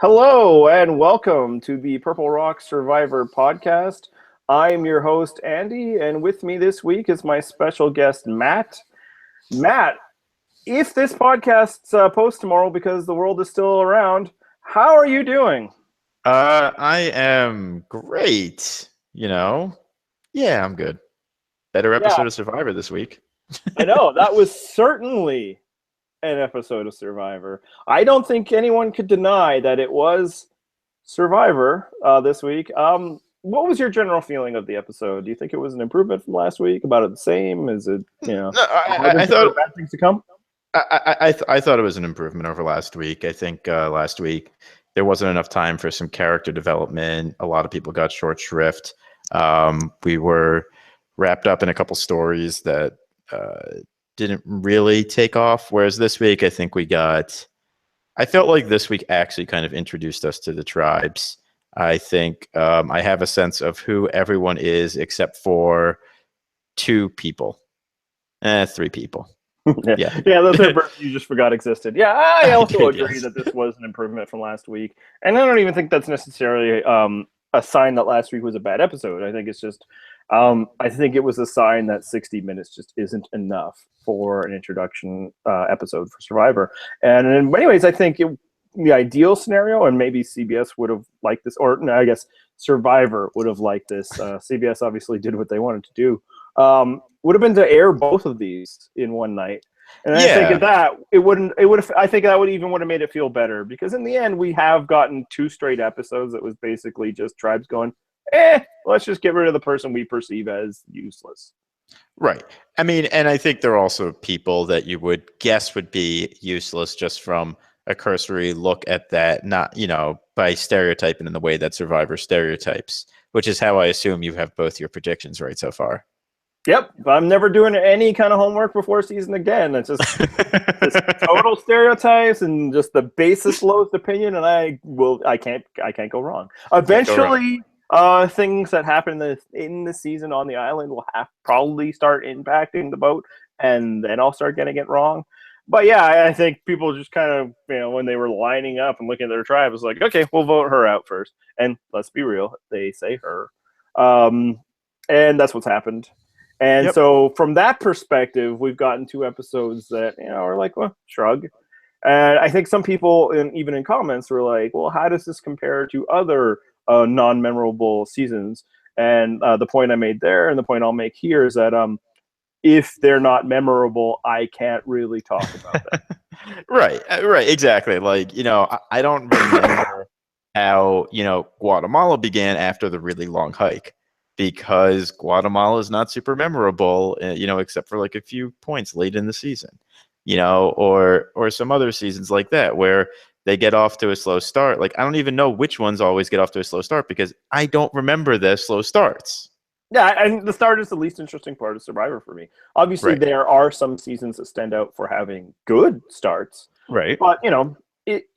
Hello and welcome to the Purple Rock Survivor podcast. I'm your host, Andy, and with me this week is my special guest, Matt. Matt, if this podcast's post tomorrow because the world is still around, how are you doing? I am great. Yeah, I'm good. Better Yeah, episode of Survivor this week. I know. That was certainly an episode of Survivor. I don't think anyone could deny that it was Survivor this week. What was your general feeling of the episode? Do you think it was an improvement from last week? About it the same? Is it, No, are there I good or thought bad things to come? I thought it was an improvement over last week. I think last week there wasn't enough time for some character development. A lot of people got short shrift. We were wrapped up in a couple stories that didn't really take off. Whereas this week, I felt like this week actually kind of introduced us to the tribes. I think I have a sense of who everyone is except for two people, three people. Yeah, Yeah, yeah, the third person you just forgot existed. Yeah, I I also did. agree Yes. that this was an improvement from last week, and I don't even think that's necessarily a sign that last week was a bad episode. I think it's just, I think it was a sign that 60 minutes just isn't enough for an introduction episode for Survivor. And in many ways, I think the ideal scenario, and maybe CBS would have liked this, or no, I guess Survivor would have liked this. CBS obviously did what they wanted to do. Would have been to air both of these in one night. And I think at Yeah, that it wouldn't it would have I think that would have made it feel better because in the end we have gotten two straight episodes that was basically just tribes going, let's just get rid of the person we perceive as useless. right. I mean, and I think there are also people that you would guess would be useless just from a cursory look at that, not, by stereotyping in the way that Survivor stereotypes, which is how I assume you have both your predictions right so far. Yep, I'm never doing any kind of homework before season again. It's just total stereotypes and just the basest lowest opinion, and I can't go wrong. Can't go wrong. Eventually, things that happen in the season on the island will have probably start impacting the boat, and then I'll start getting it wrong. But yeah, I think people just kind of, when they were lining up and looking at their tribe, was like, okay, we'll vote her out first. And let's be real, they say her. Um, and that's what's happened. And Yep. so, from that perspective, we've gotten two episodes that are like, well, shrug. And I think some people, even in comments, were like, well, how does this compare to other non-memorable seasons? And the point I made there, and the point I'll make here, is that if they're not memorable, I can't really talk about them. Right, right, exactly. Like, I don't remember how, Guatemala began after the really long hike because Guatemala is not super memorable, except for like a few points late in the season, or some other seasons like that where they get off to a slow start. Like, I don't even know which ones always get off to a slow start because I don't remember their slow starts. Yeah, and the start is the least interesting part of Survivor for me. Obviously, Right, there are some seasons that stand out for having good starts, right. but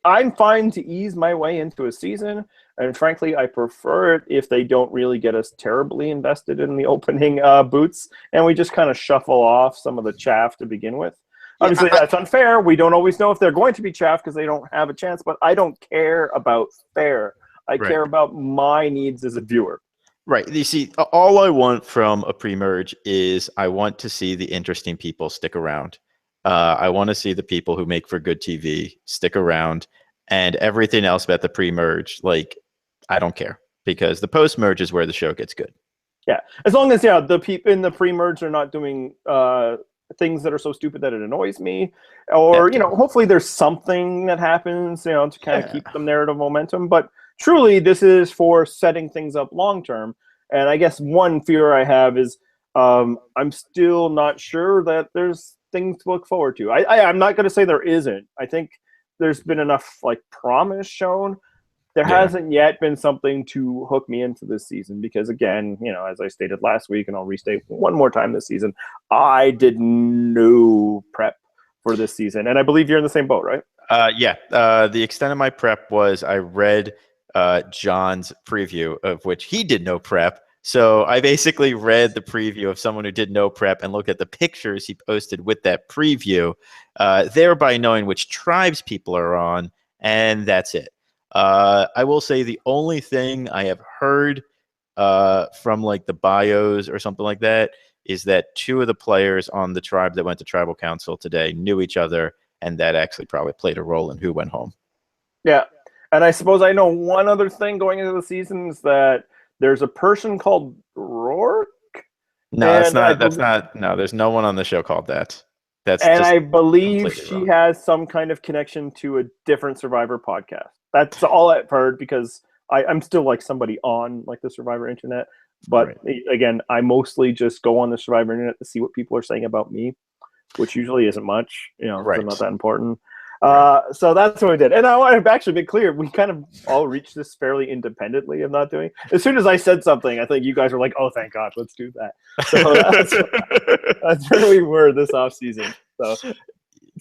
I'm fine to ease my way into a season, and frankly, I prefer it if they don't really get us terribly invested in the opening boots, and we just kind of shuffle off some of the chaff to begin with. Yeah, Obviously, that's unfair. We don't always know if they're going to be chaff because they don't have a chance, but I don't care about fair. I right. care about my needs as a viewer. Right. You see, all I want from a pre-merge is I want to see the interesting people stick around. I want to see the people who make for good TV stick around, and everything else about the pre-merge, like, I don't care because the post-merge is where the show gets good. Yeah, as long as the people in the pre-merge are not doing things that are so stupid that it annoys me, or That too. hopefully there's something that happens, to kind of Yeah. keep the narrative momentum. But truly, this is for setting things up long term. And I guess one fear I have is I'm still not sure that there's things to look forward to. I'm not going to say there isn't. I think there's been enough like promise shown. There Yeah. hasn't yet been something to hook me into this season because, again, as I stated last week, and I'll restate one more time this season, I did no prep for this season, and I believe you're in the same boat, right? Yeah. The extent of my prep was I read John's preview, of which he did no prep. So I basically read the preview of someone who did no prep and looked at the pictures he posted with that preview, thereby knowing which tribes people are on, and that's it. I will say the only thing I have heard from like the bios or something like that is that 2 of the players on the tribe that went to tribal council today knew each other, and that actually probably played a role in who went home. Yeah. And I suppose I know one other thing going into the season is that there's a person called Rourke. No, that's not. That's not. No, there's no one on the show called that. That's And just I believe completely she wrong. has some kind of connection to a different Survivor podcast. That's all I've heard because I'm still like somebody on like the Survivor internet. But Right. again, I mostly just go on the Survivor internet to see what people are saying about me, which usually isn't much, because I'm not Right. that important. Right. So that's what I did. And I want to actually be clear, we kind of all reached this fairly independently of not doing. As soon as I said something, I think you guys were like, oh, thank God, let's do that. So that's where we were this off season. So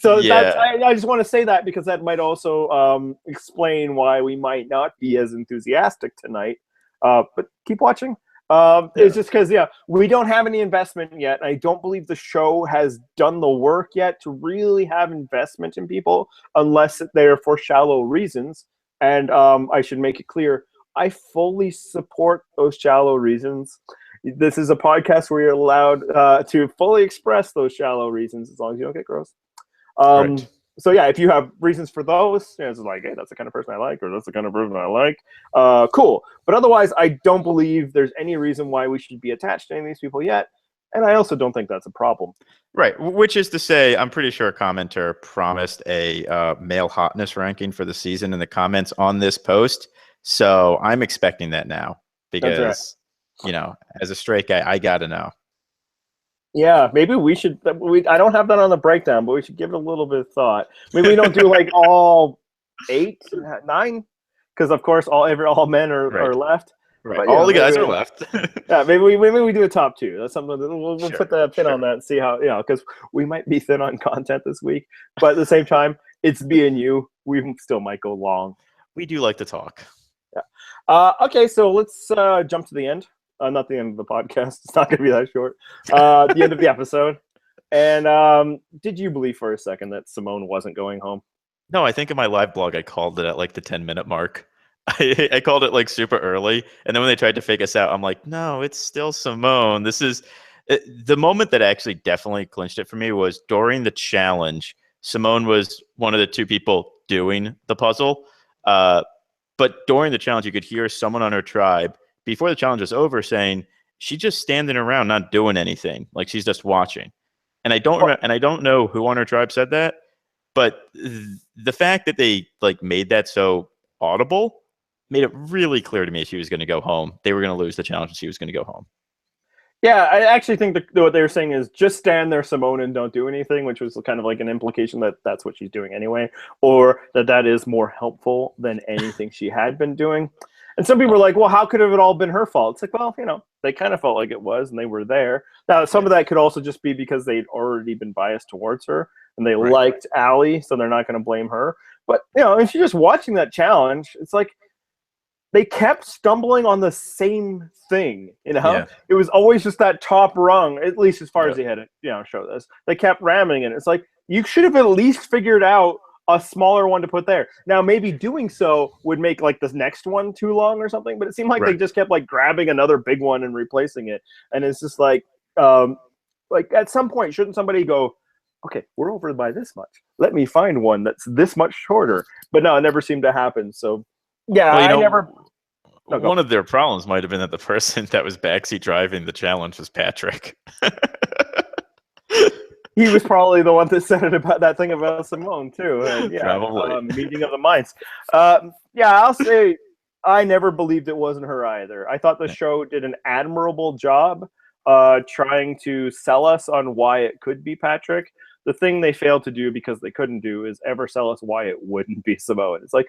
that's Yeah. I just want to say that because that might also explain why we might not be as enthusiastic tonight. But keep watching. It's just because we don't have any investment yet. I don't believe the show has done the work yet to really have investment in people, unless they're for shallow reasons. And I should make it clear, I fully support those shallow reasons. This is a podcast where you're allowed to fully express those shallow reasons as long as you don't get gross. Right. So yeah, if you have reasons for those, it's like, hey, that's the kind of person I like, or that's the kind of person I like. Cool. But otherwise, I don't believe there's any reason why we should be attached to any of these people yet. And I also don't think that's a problem. Right. Which is to say, I'm pretty sure a commenter promised a male hotness ranking for the season in the comments on this post. So I'm expecting that now That's because, as a straight guy, I got to know. Yeah, maybe we should. I don't have that on the breakdown, but we should give it a little bit of thought. Maybe we don't do like all 8, 9, because of course all men are left. Right. But All the guys maybe, are left. yeah, maybe we do a top 2. That's something that we'll Sure, put the pin on that and see how because we might be thin on content this week, but at the same time, it's me and you. We still might go long. We do like to talk. Yeah. Okay, so let's jump to the end. Not the end of the podcast. It's not going to be that short. The end of the episode. And did you believe for a second that Simone wasn't going home? No, I think in my live blog I called it at like the 10-minute mark. I called it like super early, and then when they tried to fake us out, I'm like, no, it's still Simone. This is the moment that actually definitely clinched it for me was during the challenge. Simone was one of the 2 people doing the puzzle, but during the challenge, you could hear someone on her tribe before the challenge was over saying she's just standing around not doing anything, like she's just watching. And I don't know who on her tribe said that, but the fact that they like made that so audible made it really clear to me she was going to go home. They were going to lose the challenge and she was going to go home. Yeah, I actually think what they were saying is just stand there, Simone, and don't do anything, which was kind of like an implication that that's what she's doing anyway, or that is more helpful than anything she had been doing. And some people were like, well, how could have it all been her fault? It's like, well, they kind of felt like it was, and they were there. Now, some of that could also just be because they'd already been biased towards her, and they liked Allie, so they're not going to blame her. But, if you're just watching that challenge, it's like they kept stumbling on the same thing, Yeah. It was always just that top rung, at least as far as they had it, show this. They kept ramming it. It's like, you should have at least figured out a smaller one to put there. Now, maybe doing so would make like this next one too long or something, but it seemed like they just kept like grabbing another big one and replacing it. And it's just like at some point, shouldn't somebody go, okay, we're over by this much. Let me find one that's this much shorter. But no, it never seemed to happen. So yeah, well, No, one of their problems might have been that the person that was backseat driving the challenge was Patrick. He was probably the one that said it about that thing about Simone too. And Probably. Meeting of the minds. I'll say I never believed it wasn't her either. I thought the show did an admirable job trying to sell us on why it could be Patrick. The thing they failed to do because they couldn't do is ever sell us why it wouldn't be Simone. It's like,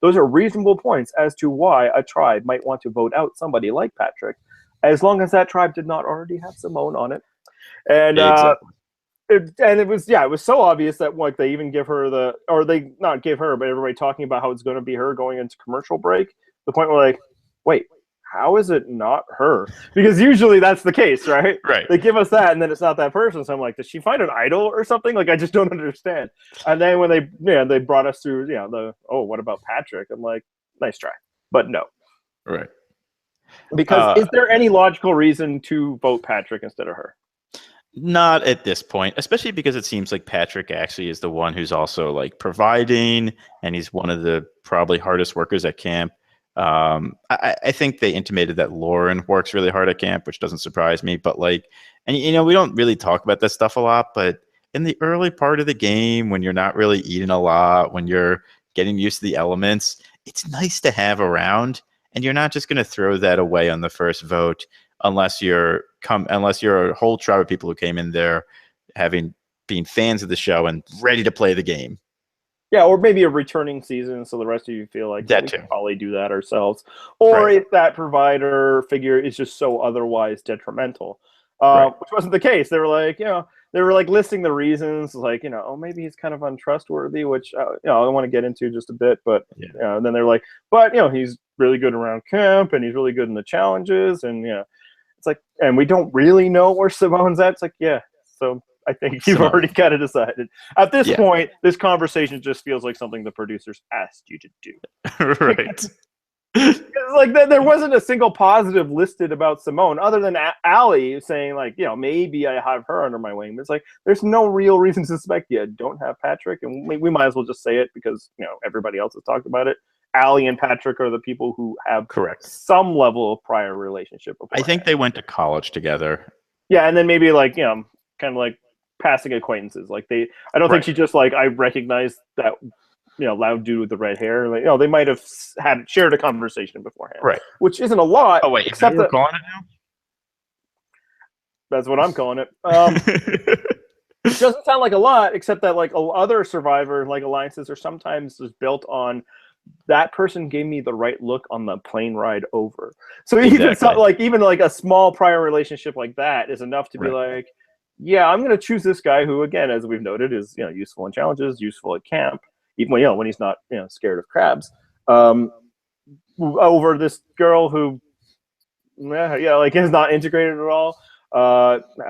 those are reasonable points as to why a tribe might want to vote out somebody like Patrick, as long as that tribe did not already have Simone on it. And Exactly. it was so obvious that like they even give her they not give her, but everybody talking about how it's going to be her going into commercial break. The point where like, wait, how is it not her? Because usually that's the case, right? Right. They give us that, and then it's not that person. So I'm like, did she find an idol or something? Like, I just don't understand. And then when they brought us through, what about Patrick? I'm like, nice try, but no. Right. Because is there any logical reason to vote Patrick instead of her? Not at this point, especially because it seems like Patrick actually is the one who's also like providing, and he's one of the probably hardest workers at camp. I think they intimated that Lauren works really hard at camp, which doesn't surprise me. But like, and we don't really talk about this stuff a lot, but in the early part of the game, when you're not really eating a lot, when you're getting used to the elements, it's nice to have around, and you're not just going to throw that away on the first vote unless you're a whole tribe of people who came in there being fans of the show and ready to play the game. Yeah, or maybe a returning season, so the rest of you feel like we can probably do that ourselves. Or if that provider figure is just so otherwise detrimental, which wasn't the case. They were like, listing the reasons, like, maybe he's kind of untrustworthy, which I want to get into just a bit, but and then they're like, but he's really good around camp, and he's really good in the challenges, and it's like, and we don't really know where Simone's at. It's like, so I think you've already kind of decided. At this point, this conversation just feels like something the producers asked you to do. Right. Like, there wasn't a single positive listed about Simone other than Allie saying, like, maybe I have her under my wing. But it's like, there's no real reason to suspect you don't have Patrick. And we might as well just say it because, everybody else has talked about it. Allie and Patrick are the people who have some level of prior relationship beforehand. I think they went to college together. Yeah, and then maybe like, kind of like passing acquaintances. Like I don't think she just like, I recognize that, loud dude with the red hair. Like, they might have shared a conversation beforehand. Right. Which isn't a lot. Oh, wait, except that calling it now? That's what I'm calling it. It doesn't sound like a lot, except that like other Survivor like alliances are sometimes just built on that person gave me the right look on the plane ride over. So even a small prior relationship like that is enough to be like, yeah, I'm going to choose this guy who, again, as we've noted, is useful in challenges, useful at camp, even when he's not scared of crabs, over this girl who is not integrated at all,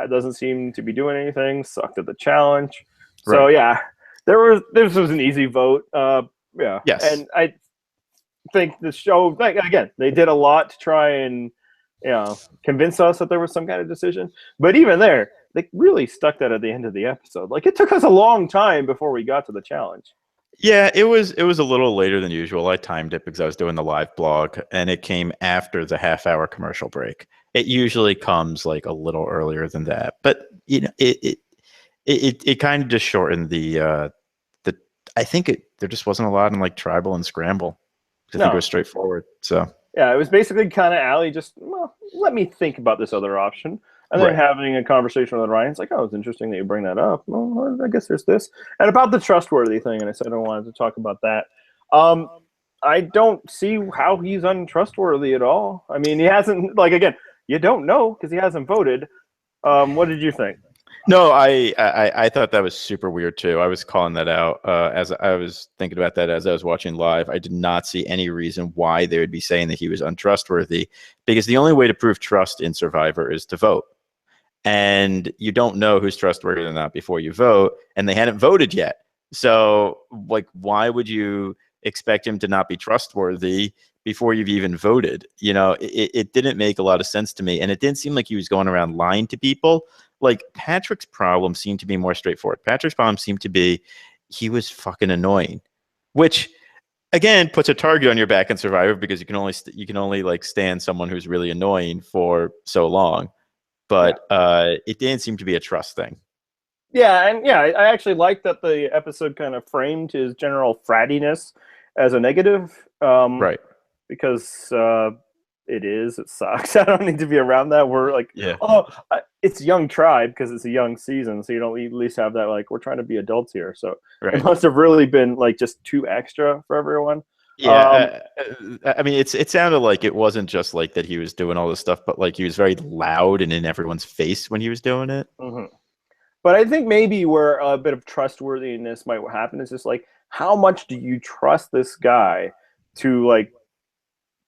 doesn't seem to be doing anything, sucked at the challenge. So this was an easy vote. Yes. And I think the show, again, they did a lot to try and convince us that there was some kind of decision. But even there, they really stuck that at the end of the episode. Like, it took us a long time before we got to the challenge. Yeah, it was a little later than usual. I timed it because I was doing the live blog, and it came after the half-hour commercial break. It usually comes like a little earlier than that, but it kind of just shortened the. I think there just wasn't a lot in like tribal and scramble. I think it was straightforward. So yeah, it was basically kind of Allie just, let me think about this other option. And then having a conversation with Ryan, it's like, it's interesting that you bring that up. Well, I guess there's this. And about the trustworthy thing, and I said I wanted to talk about that. I don't see how he's untrustworthy at all. I mean, he hasn't, like, again, you don't know because he hasn't voted. What did you think? No, I thought that was super weird too. I was calling that out as I was thinking about that as I was watching live. I did not see any reason why they would be saying that he was untrustworthy, because the only way to prove trust in Survivor is to vote. And you don't know who's trustworthy or not before you vote, and they hadn't voted yet. So, like, why would you expect him to not be trustworthy before you've even voted? It didn't make a lot of sense to me, and it didn't seem like he was going around lying to people. Like, Patrick's problem seemed to be more straightforward. Patrick's problem seemed to be he was fucking annoying, which again puts a target on your back in Survivor because you can only like stand someone who's really annoying for so long. But it didn't seem to be a trust thing. Yeah, and I actually like that the episode kind of framed his general frattiness as a negative. Right. Because it sucks. I don't need to be around that. We're like, it's young tribe because it's a young season, so you don't at least have that, like, we're trying to be adults here. So it must have really been like just too extra for everyone. Yeah, I mean, it sounded like it wasn't just like that he was doing all this stuff, but like he was very loud and in everyone's face when he was doing it. Mm-hmm. But I think maybe where a bit of trustworthiness might happen is just like, how much do you trust this guy to like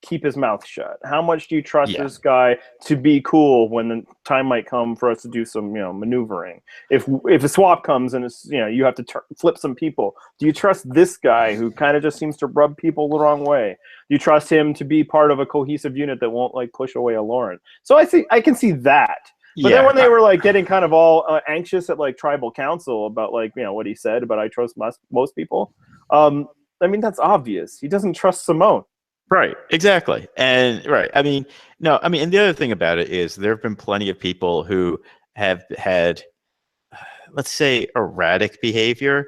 keep his mouth shut? How much do you trust Yeah. this guy to be cool when the time might come for us to do some, maneuvering? If a swap comes and it's, you have to flip some people, do you trust this guy who kind of just seems to rub people the wrong way? Do you trust him to be part of a cohesive unit that won't like push away a Lauren? So I can see that. But then when they were like getting kind of all anxious at like tribal council about like, what he said about I trust most people. I mean, that's obvious. He doesn't trust Simone. Right, exactly. And right. I mean, no, I mean, and the other thing about it is there have been plenty of people who have had, let's say, erratic behavior,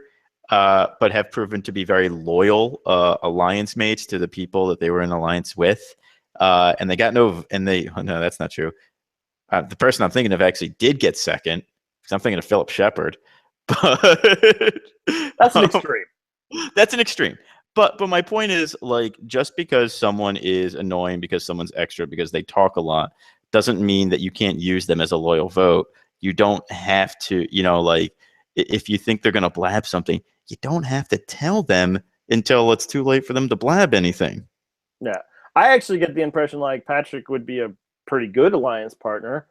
but have proven to be very loyal alliance mates to the people that they were in alliance with. And they got no, no, that's not true. The person I'm thinking of actually did get second, because I'm thinking of Philip Shepard. But that's an extreme. That's an extreme. But my point is, like, just because someone is annoying because someone's extra because they talk a lot doesn't mean that you can't use them as a loyal vote. You don't have to, like, if you think they're going to blab something, you don't have to tell them until it's too late for them to blab anything. Yeah. I actually get the impression like Patrick would be a pretty good alliance partner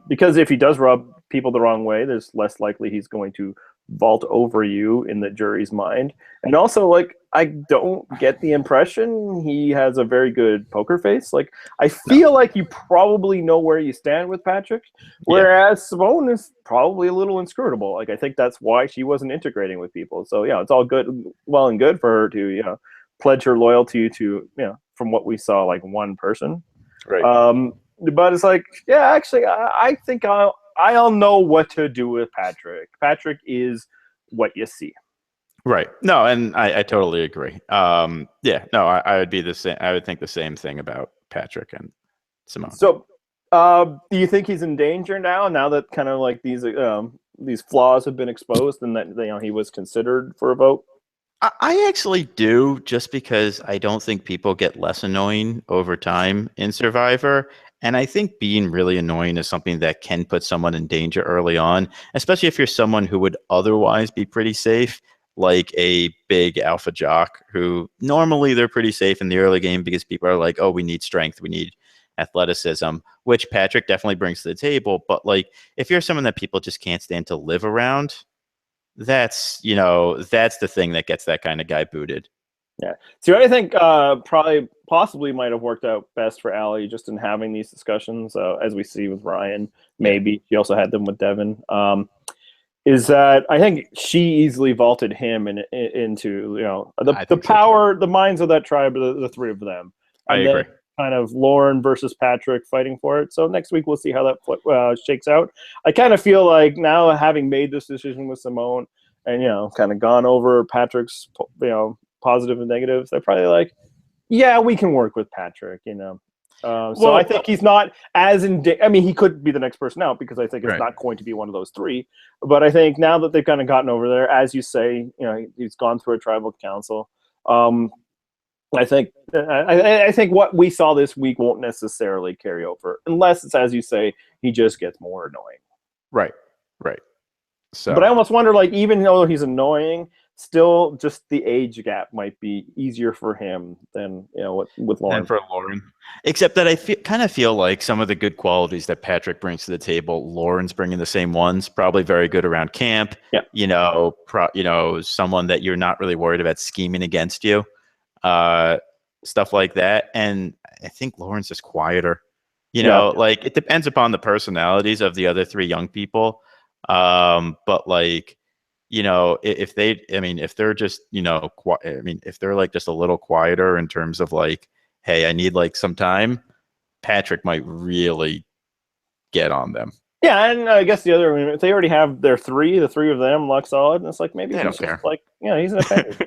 because if he does rub people the wrong way, there's less likely he's going to vault over you in the jury's mind. And also, like, I don't get the impression he has a very good poker face. Like, I feel like you probably know where you stand with Patrick, whereas Simone is probably a little inscrutable. Like, I think that's why she wasn't integrating with people. So, it's all good, well and good for her to, pledge her loyalty to, from what we saw, like one person. Right. But it's like, actually, I think I'll know what to do with Patrick. Patrick is what you see. Right. No, and I totally agree. I would be the same. I would think the same thing about Patrick and Simone. So, do you think he's in danger now that kind of like these flaws have been exposed and that he was considered for a vote? I actually do, just because I don't think people get less annoying over time in Survivor. And I think being really annoying is something that can put someone in danger early on, especially if you're someone who would otherwise be pretty safe, like a big alpha jock who normally they're pretty safe in the early game because people are like, oh, we need strength, we need athleticism, which Patrick definitely brings to the table. But like, if you're someone that people just can't stand to live around, that's the thing that gets that kind of guy booted. Yeah. So I think possibly might have worked out best for Allie just in having these discussions, as we see with Ryan. Maybe she also had them with Devin. Is that I think she easily vaulted him into the power, the minds of that tribe, the three of them. And I agree. Kind of Lauren versus Patrick fighting for it. So next week we'll see how that shakes out. I kind of feel like now having made this decision with Simone and kind of gone over Patrick's positive and negatives, they're probably like, yeah, we can work with Patrick. So I think he's not as I mean, he could be the next person out because I think it's not going to be one of those three. But I think now that they've kind of gotten over there, as you say, he's gone through a tribal council. I think what we saw this week won't necessarily carry over unless it's, as you say, he just gets more annoying. Right. So, but I almost wonder, like, even though he's annoying, still just the age gap might be easier for him than with Lauren. And for Lauren, except that I kind of feel like some of the good qualities that Patrick brings to the table, Lauren's bringing the same ones. Probably very good around camp. Yeah. Someone that you're not really worried about scheming against you. Stuff like that. And I think Lauren's just quieter, like it depends upon the personalities of the other three young people. But like, if they're just, if they're like just a little quieter in terms of like, hey, I need like some time, Patrick might really get on them. Yeah, and I guess if they already have the three of them lock solid, and it's like maybe they he's don't care. Like, he's an offender.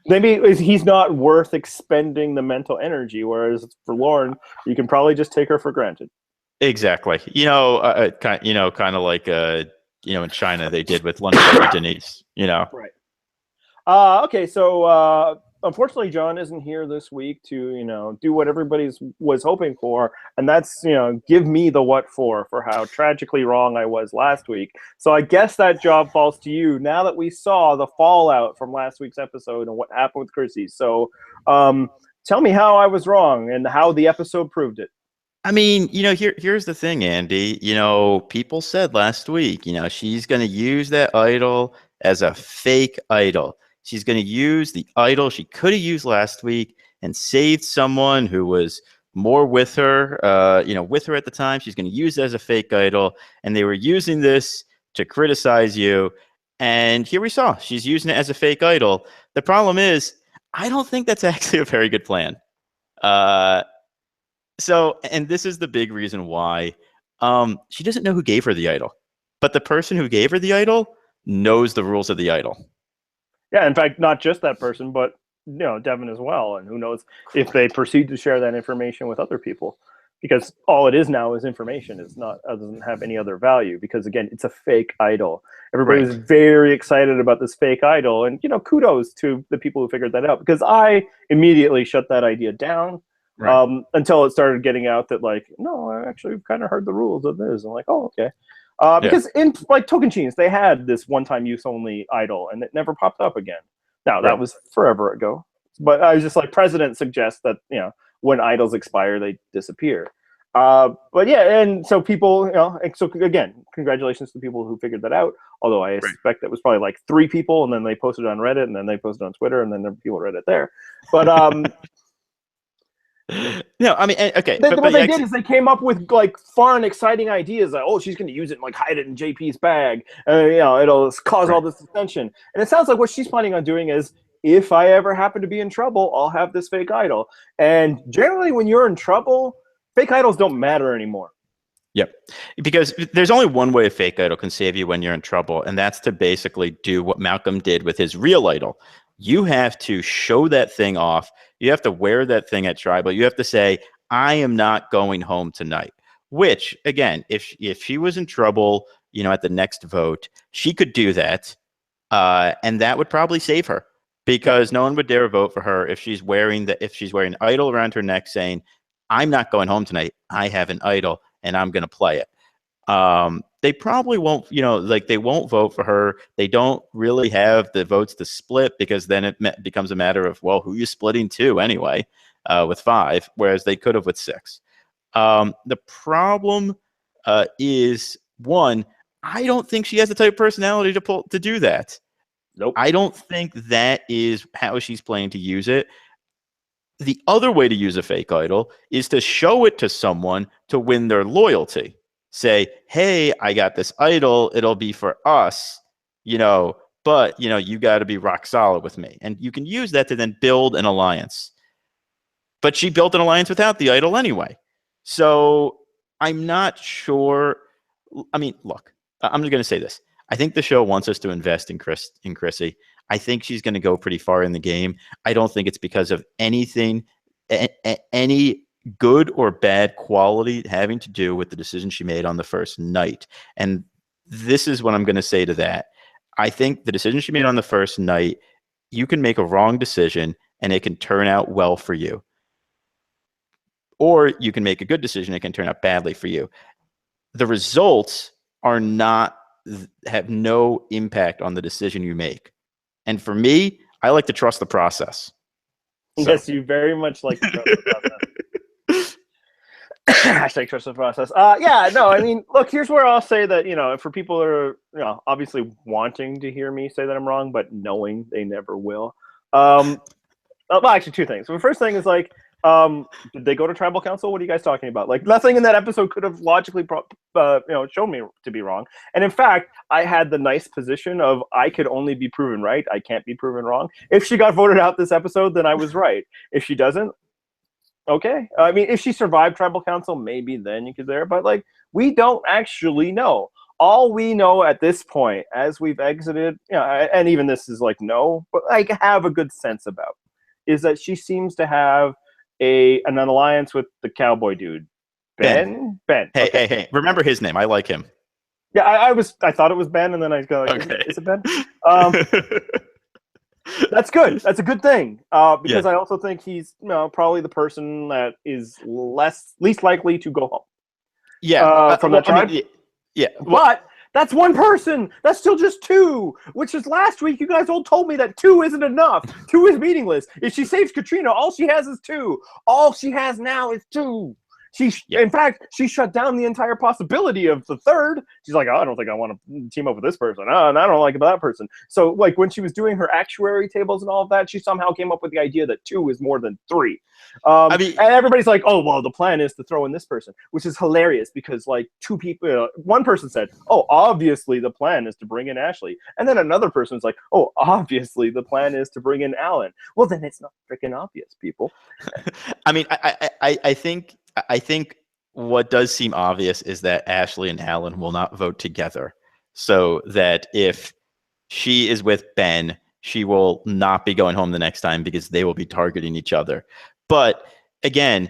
Maybe he's not worth expending the mental energy. Whereas for Lauren, you can probably just take her for granted. Exactly. Kind of like in China they did with Lunch Denise. Right. Okay, so unfortunately, John isn't here this week to do what everybody was hoping for, and that's give me the what for how tragically wrong I was last week. So I guess that job falls to you now that we saw the fallout from last week's episode and what happened with Chrissy. So Tell me how I was wrong and how the episode proved it. I mean, here's the thing, Andy. People said last week, she's going to use that idol as a fake idol. She's going to use the idol she could have used last week and saved someone who was more with her, with her at the time. She's going to use it as a fake idol. And they were using this to criticize you. And here we saw she's using it as a fake idol. The problem is, I don't think that's actually a very good plan. And this is the big reason why she doesn't know who gave her the idol, but the person who gave her the idol knows the rules of the idol. Yeah, in fact, not just that person, but Devin as well, and who knows if they proceed to share that information with other people, because all it is now is information. It's not, it doesn't have any other value, because again, it's a fake idol. Everybody was very excited about this fake idol, and kudos to the people who figured that out, because I immediately shut that idea down. Right. Until it started getting out that no, I actually kind of heard the rules of this. I'm like, oh, okay. Because in Tolkien they had this one-time use only idol, and it never popped up again. Now that was forever ago, but I was just like, precedent suggests that when idols expire, they disappear. But yeah, and so people, so again, congratulations to people who figured that out. Although I suspect that was probably like 3 people, and then they posted it on Reddit, and then they posted it on Twitter, and then there were people read it there. But no, I mean, okay. What they did is they came up with fun, exciting ideas. Like, oh, she's going to use it and hide it in JP's bag. It'll cause all this attention. And it sounds like what she's planning on doing is, if I ever happen to be in trouble, I'll have this fake idol. And generally, when you're in trouble, fake idols don't matter anymore. Yep. Because there's only one way a fake idol can save you when you're in trouble, and that's to basically do what Malcolm did with his real idol. You have to show that thing off. You have to wear that thing at tribal. You have to say, I am not going home tonight. Which, again, if she was in trouble, at the next vote, she could do that. And that would probably save her, because no one would dare vote for her if she's wearing an idol around her neck saying, I'm not going home tonight. I have an idol and I'm going to play it. They probably won't, they won't vote for her. They don't really have the votes to split, because then it becomes a matter of, well, who are you splitting to anyway, with 5, whereas they could have with 6. The problem is, one, I don't think she has the type of personality to do that. Nope. I don't think that is how she's planning to use it. The other way to use a fake idol is to show it to someone to win their loyalty. Say, hey, I got this idol. It'll be for us, but, you got to be rock solid with me. And you can use that to then build an alliance. But she built an alliance without the idol anyway. So I'm not sure. I mean, look, I'm just going to say this. I think the show wants us to invest in Chrissy. I think she's going to go pretty far in the game. I don't think it's because of anything, any good or bad quality having to do with the decision she made on the first night. And this is what I'm going to say to that. I think the decision she made on the first night, you can make a wrong decision and it can turn out well for you. Or you can make a good decision, it can turn out badly for you. The results have no impact on the decision you make. And for me, I like to trust the process. Yes, you very much like to trust the process. Hashtag trust the process. Yeah, no, I mean, look, here's where I'll say that, for people that are, obviously wanting to hear me say that I'm wrong, but knowing they never will. Well, actually, 2 things. So the first thing is did they go to tribal council? What are you guys talking about? Nothing in that episode could have logically, shown me to be wrong. And in fact, I had the nice position of I could only be proven right. I can't be proven wrong. If she got voted out this episode, then I was right. If she doesn't, okay. I mean, if she survived tribal council, maybe then you could there. But we don't actually know. All we know at this point, as we've exited, and even this is no, but I have a good sense about, is that she seems to have an alliance with the cowboy dude, Ben. Hey! Remember his name. I like him. Yeah, I thought it was Ben, and then I go, okay. Is it Ben? That's good. That's a good thing, because I also think he's probably the person that is least likely to go home. Yeah, from that tribe. Yeah, but That's one person. That's still just two, which is last week you guys all told me that two isn't enough. Two is meaningless. If she saves Katrina, all she has is two. All she has now is two. In fact, she shut down the entire possibility of the third. She's like, oh, I don't think I want to team up with this person. Oh, and I don't like that person. So, like, when she was doing her actuary tables and all of that, she somehow came up with the idea that two is more than three. And everybody's like, oh, well, the plan is to throw in this person, which is hilarious because, like, two people, one person said, oh, obviously the plan is to bring in Ashley. And then another person's like, oh, obviously the plan is to bring in Alan. Well, then it's not freaking obvious, people. I mean, I think what does seem obvious is that Ashley and Alan will not vote together. So that if she is with Ben, she will not be going home the next time because they will be targeting each other. But again,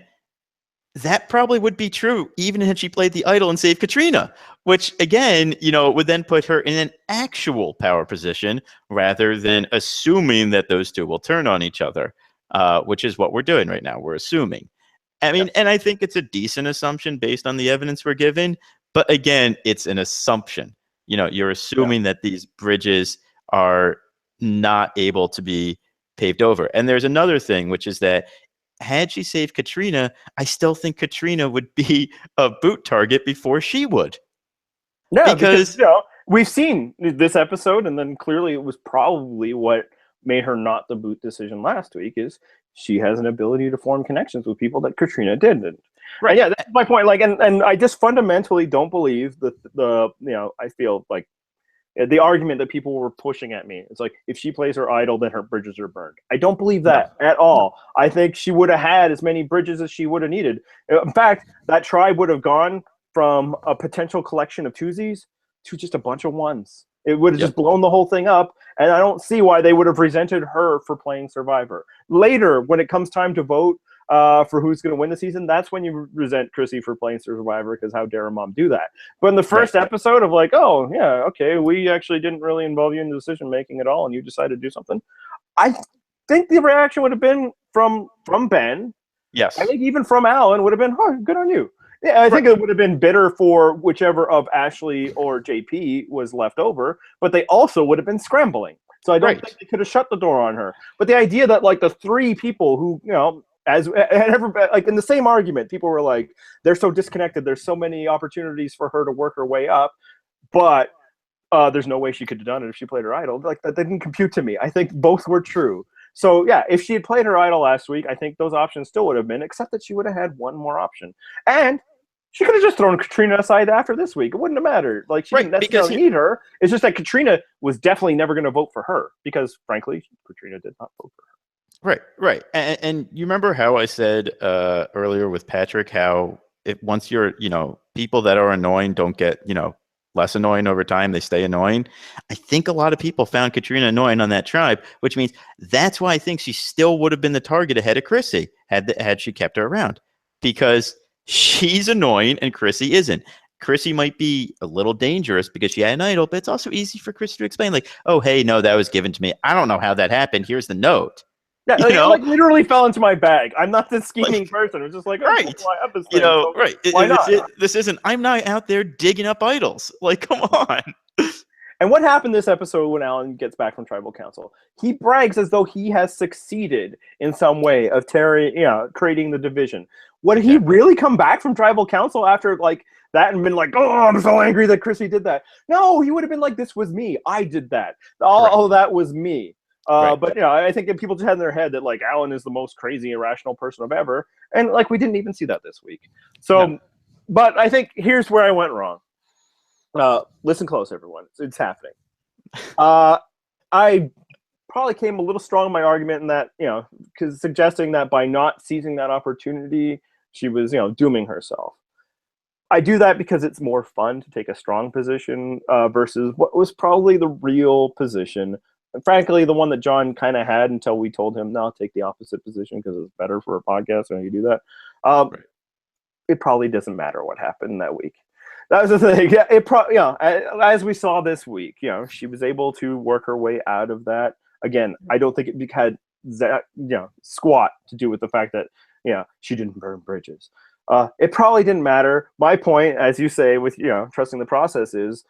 that probably would be true even if she played the idol and saved Katrina, which again, would then put her in an actual power position rather than assuming that those two will turn on each other, which is what we're doing right now. We're assuming. I mean, and I think it's a decent assumption based on the evidence we're given. But again, it's an assumption. You're assuming that these bridges are not able to be paved over. And there's another thing, which is that had she saved Katrina, I still think Katrina would be a boot target before she would. Yeah, because we've seen this episode, and then clearly it was probably what made her not the boot decision last week is she has an ability to form connections with people that Katrina didn't. Right. And yeah, that's my point. Like, and I just fundamentally don't believe the I feel like the argument that people were pushing at me. It's like, if she plays her idol, then her bridges are burned. I don't believe that at all. I think she would have had as many bridges as she would have needed. In fact, that tribe would have gone from a potential collection of twosies to just a bunch of ones. It would have just blown the whole thing up, and I don't see why they would have resented her for playing Survivor. Later, when it comes time to vote for who's going to win the season, that's when you resent Chrissy for playing Survivor, because how dare her mom do that. But in the first episode of like, oh, yeah, okay, we actually didn't really involve you in the decision-making at all, and you decided to do something, I think the reaction would have been from Ben. Yes. I think even from Alan would have been, oh, good on you. Yeah, I think it would have been bitter for whichever of Ashley or JP was left over, but they also would have been scrambling. So I don't think they could have shut the door on her. But the idea that like the three people who, as like in the same argument, people were like, they're so disconnected. There's so many opportunities for her to work her way up, but there's no way she could have done it if she played her idol. Like that didn't compute to me. I think both were true. So, yeah, if she had played her idol last week, I think those options still would have been, except that she would have had one more option. And she could have just thrown Katrina aside after this week. It wouldn't have mattered. Like, she didn't necessarily need her. It's just that Katrina was definitely never going to vote for her because, frankly, Katrina did not vote for her. Right. And you remember how I said earlier with Patrick how once you're, people that are annoying don't get, less annoying over time, they stay annoying. I think a lot of people found Katrina annoying on that tribe, which means that's why I think she still would have been the target ahead of Chrissy had she kept her around, because she's annoying and Chrissy isn't. Chrissy might be a little dangerous because she had an idol, but it's also easy for Chrissy to explain, like, oh, hey, no, that was given to me. I don't know how that happened. Here's the note. Yeah, it like literally fell into my bag. I'm not this scheming person. It's just like, oh, cool, why not? This isn't. I'm not out there digging up idols. Like, come on. And what happened this episode when Alan gets back from Tribal Council? He brags as though he has succeeded in some way of creating the division. Would he really come back from Tribal Council after like that and been like, oh, I'm so angry that Chrissy did that? No, he would have been like, this was me. I did that. Oh, that was me. But I think that people just had in their head that like Alan is the most crazy, irrational person of ever, and like we didn't even see that this week. So, but I think here's where I went wrong. Listen close, everyone. It's happening. I probably came a little strong in my argument in that because suggesting that by not seizing that opportunity, she was dooming herself. I do that because it's more fun to take a strong position versus what was probably the real position. And frankly, the one that John kind of had until we told him, no, take the opposite position because it's better for a podcast when you do that. It probably doesn't matter what happened that week. That was the thing. Yeah, as we saw this week, she was able to work her way out of that. Again, I don't think it had that, squat to do with the fact that, she didn't burn bridges. It probably didn't matter. My point, as you say, with, trusting the process is,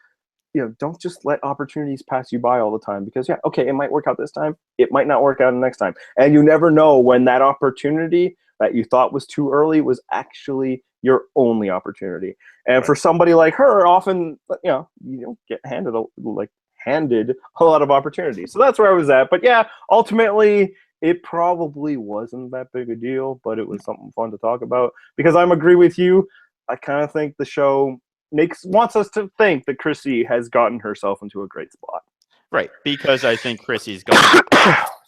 don't just let opportunities pass you by all the time, because okay, it might work out this time, it might not work out the next time, and you never know when that opportunity that you thought was too early was actually your only opportunity. And for somebody like her, often you don't get handed a lot of opportunities. So that's where I was at. But yeah, ultimately it probably wasn't that big a deal, but it was something fun to talk about, because I'm agree with you. I kind of think the show wants us to think that Chrissy has gotten herself into a great spot. Right, because I think Chrissy's going.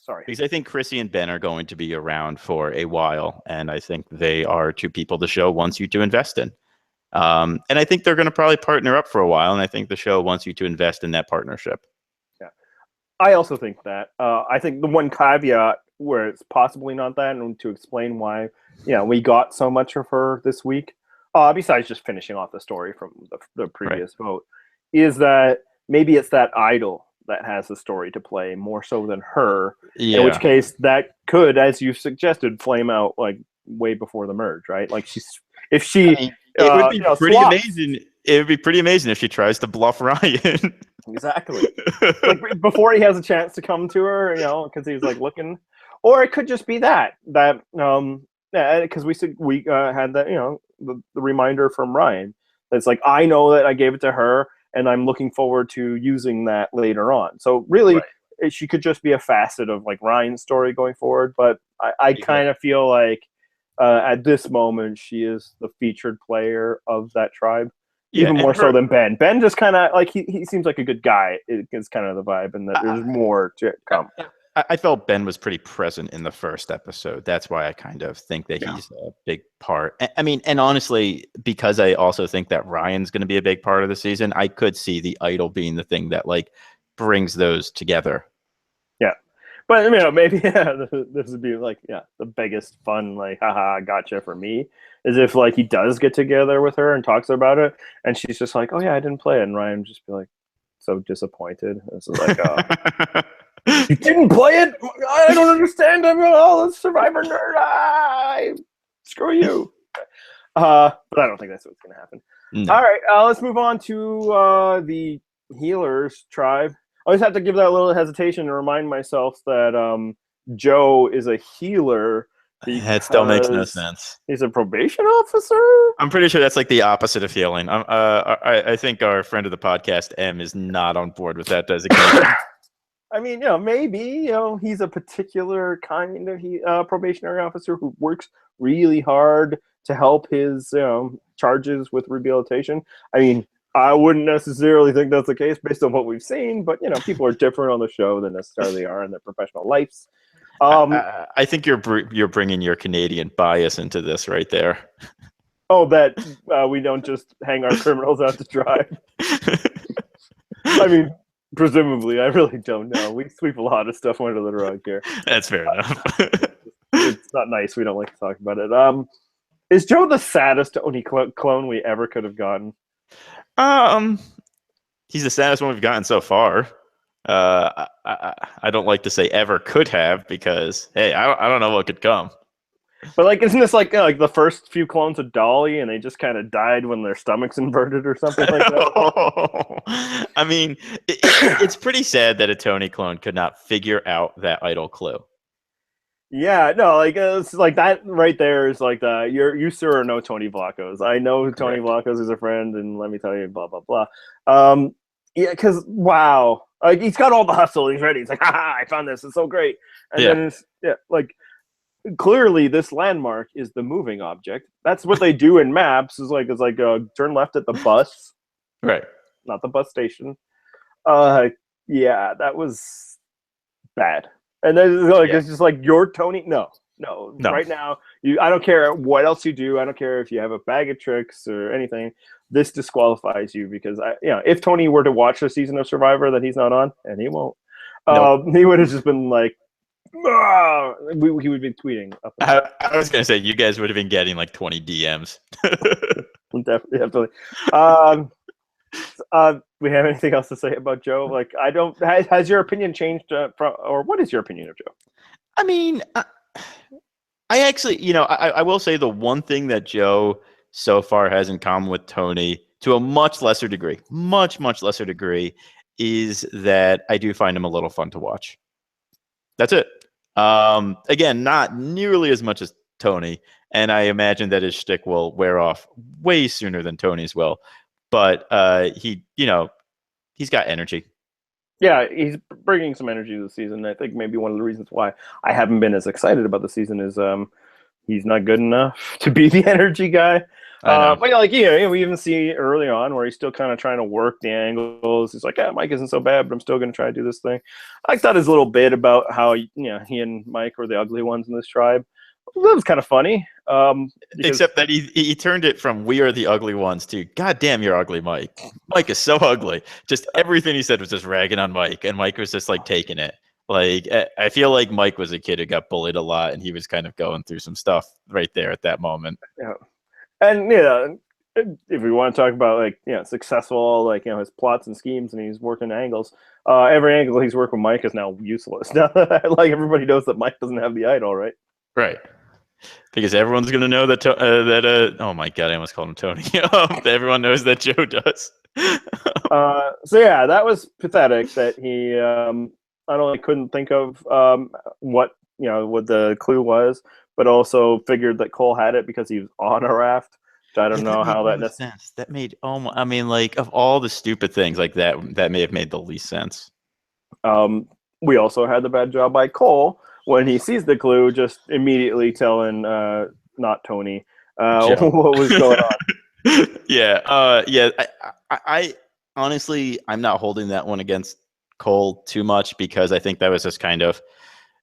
Sorry. Because I think Chrissy and Ben are going to be around for a while, and I think they are two people the show wants you to invest in. And I think they're going to probably partner up for a while, and I think the show wants you to invest in that partnership. Yeah, I also think that. I think the one caveat where it's possibly not that, and to explain why we got so much of her this week, besides just finishing off the story from the previous vote, is that maybe it's that idol that has the story to play more so than her. In which case, that could, as you suggested, flame out like way before the merge, right? Like if she. It would be pretty amazing. It would be pretty amazing if she tries to bluff Ryan. Exactly. Like before he has a chance to come to her, because he's like looking, or it could just be that because we had that the reminder from Ryan. It's like, I know that I gave it to her, and I'm looking forward to using that later on. So really, she could just be a facet of like Ryan's story going forward. But I kind of feel like at this moment she is the featured player of that tribe, even more so than Ben. Ben just kind of like he seems like a good guy. It's kind of the vibe, and that there's more to come. I felt Ben was pretty present in the first episode. That's why I kind of think that he's a big part. I mean, and honestly, because I also think that Ryan's going to be a big part of the season, I could see the idol being the thing that like brings those together. Yeah. But maybe this would be like the biggest fun like haha gotcha for me is if like he does get together with her and talks about it, and she's just like, oh yeah, I didn't play it, and Ryan would just be like so disappointed. It's like you didn't play it? I don't understand. I'm a Survivor nerd. Screw you. But I don't think that's what's going to happen. No. All right, let's move on to the healers tribe. I always have to give that a little hesitation to remind myself that Joe is a healer. That still makes no sense. He's a probation officer? I'm pretty sure that's like the opposite of healing. I think our friend of the podcast, M, is not on board with that designation. I mean, maybe he's a particular kind of probationary officer who works really hard to help his charges with rehabilitation. I mean, I wouldn't necessarily think that's the case based on what we've seen, but people are different on the show than necessarily are in their professional lives. I think you're bringing your Canadian bias into this right there. Oh, that we don't just hang our criminals out to dry. I mean, presumably, I really don't know. We sweep a lot of stuff under the rug here. That's fair enough. It's not nice. We don't like to talk about it. Is Joe the saddest Tony clone we ever could have gotten? He's the saddest one we've gotten so far. I don't like to say ever could have, because hey, I don't know what could come. But like, isn't this like the first few clones of Dolly, and they just kind of died when their stomachs inverted or something like that? I mean, it's pretty sad that a Tony clone could not figure out that idol clue. Yeah, no, like it's like that right there is like you sir know Tony Vlachos. I know Tony Vlachos is a friend, and let me tell you, blah blah blah. Yeah, because wow, like he's got all the hustle. He's ready. He's like, haha, I found this. It's so great. And then it's like clearly this landmark is the moving object. That's what they do in maps. It's like turn left at the bus, right? Not the bus station. Yeah, that was bad. And then it's just like, you're Tony. No. Right now, I don't care what else you do. I don't care if you have a bag of tricks or anything. This disqualifies you, because if Tony were to watch a season of Survivor that he's not on, and he won't, he would have just been like, he would be tweeting. I was gonna say you guys would have been getting like 20 DMs. Definitely. We have anything else to say about Joe? Like, I don't. Has your opinion changed or what is your opinion of Joe? I mean, I actually, I will say the one thing that Joe so far has in common with Tony to a much lesser degree, much lesser degree, is that I do find him a little fun to watch. That's it. Again, not nearly as much as Tony, and I imagine that his shtick will wear off way sooner than Tony's will. But he's got energy. Yeah, he's bringing some energy this season. I think maybe one of the reasons why I haven't been as excited about the season is he's not good enough to be the energy guy. I know. But we even see early on where he's still kind of trying to work the angles. He's like, Mike isn't so bad, but I'm still going to try to do this thing. I thought his little bit about how he and Mike were the ugly ones in this tribe. That was kind of funny. Except that he turned it from "we are the ugly ones" to "God damn, you're ugly, Mike." Mike is so ugly. Just everything he said was just ragging on Mike, and Mike was just like taking it. Like, I feel like Mike was a kid who got bullied a lot, and he was kind of going through some stuff right there at that moment. Yeah. And if we want to talk about successful his plots and schemes, and he's working angles, every angle he's working with Mike is now useless. Now like everybody knows that Mike doesn't have the idol, right? Right. Because everyone's going to know that oh my god, I almost called him Tony. Everyone knows that Joe does. So yeah, that was pathetic that he not only couldn't think of what the clue was, but also figured that Cole had it because he was on a raft. Which I don't know how that makes sense. That made I mean, like, of all the stupid things like that may have made the least sense. We also had the bad job by Cole when he sees the clue, just immediately telling not Tony what was going on. Yeah. I honestly, I'm not holding that one against Cole too much, because I think that was just kind of,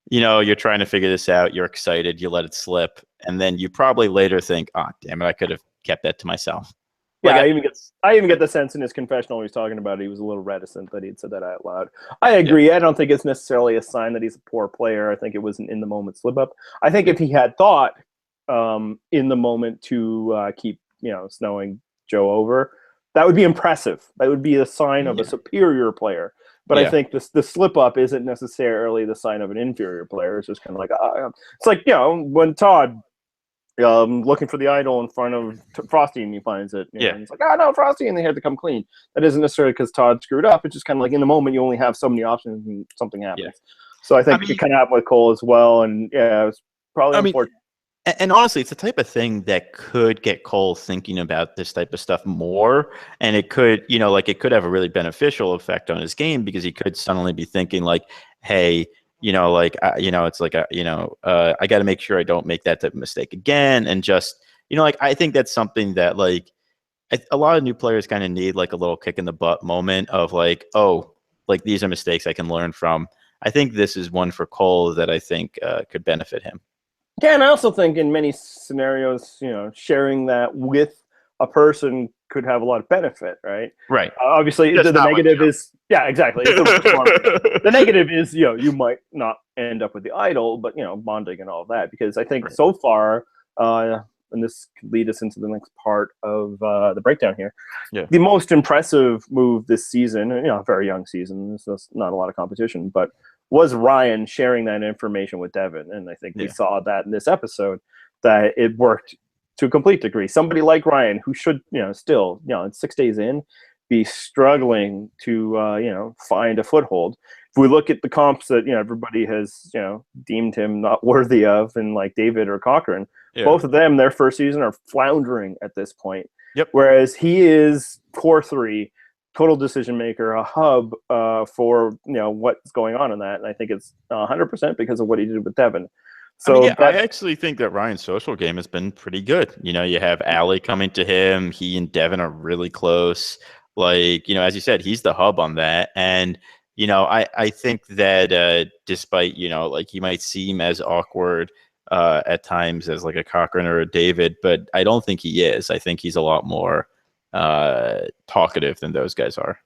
you're trying to figure this out. You're excited. You let it slip. And then you probably later think, damn it, I could have kept that to myself. Yeah, I even get the sense in his confessional he's talking about it, he was a little reticent that he'd said that out loud. I agree. Yeah. I don't think it's necessarily a sign that he's a poor player. I think it was an in-the-moment slip-up. I think if he had thought in the moment to keep snowing Joe over, that would be impressive. That would be a sign of a superior player. But I think the slip-up isn't necessarily the sign of an inferior player. It's just kind of like, it's like, when Todd looking for the idol in front of Frosty, and he finds it. And he's like, no, Frosty, and they had to come clean. That isn't necessarily because Todd screwed up. It's just kind of like in the moment you only have so many options and something happens. Yeah. So I think it kind of happened with Cole as well, and it was probably unfortunate. And honestly, it's the type of thing that could get Cole thinking about this type of stuff more, and it could, it could have a really beneficial effect on his game, because he could suddenly be thinking like, hey, it's like, I got to make sure I don't make that type of mistake again. And just, I think that's something that a lot of new players kind of need, like a little kick in the butt moment of like, these are mistakes I can learn from. I think this is one for Cole that I think could benefit him. Yeah, and I also think in many scenarios, sharing that with a person could have a lot of benefit, right? Right. Obviously, the negative is, exactly. The negative is, you might not end up with the idol, but, bonding and all of that. Because I think so far, and this could lead us into the next part of the breakdown here, the most impressive move this season, very young season, so it's not a lot of competition, but was Ryan sharing that information with Devin. And I think we saw that in this episode, that it worked to a complete degree. Somebody like Ryan, who should, still, 6 days in, be struggling to, find a foothold. If we look at the comps that, everybody has, deemed him not worthy of, and like David or Cochran, both of them, their first season, are floundering at this point. Yep. Whereas he is core 3, total decision maker, a hub for what's going on in that, and I think it's 100% because of what he did with Devin. So I actually think that Ryan's social game has been pretty good. You have Allie coming to him. He and Devin are really close. Like, as you said, he's the hub on that, and I think that despite he might seem as awkward at times as like a Cochran or a David, but I don't think he is. I think he's a lot more talkative than those guys are.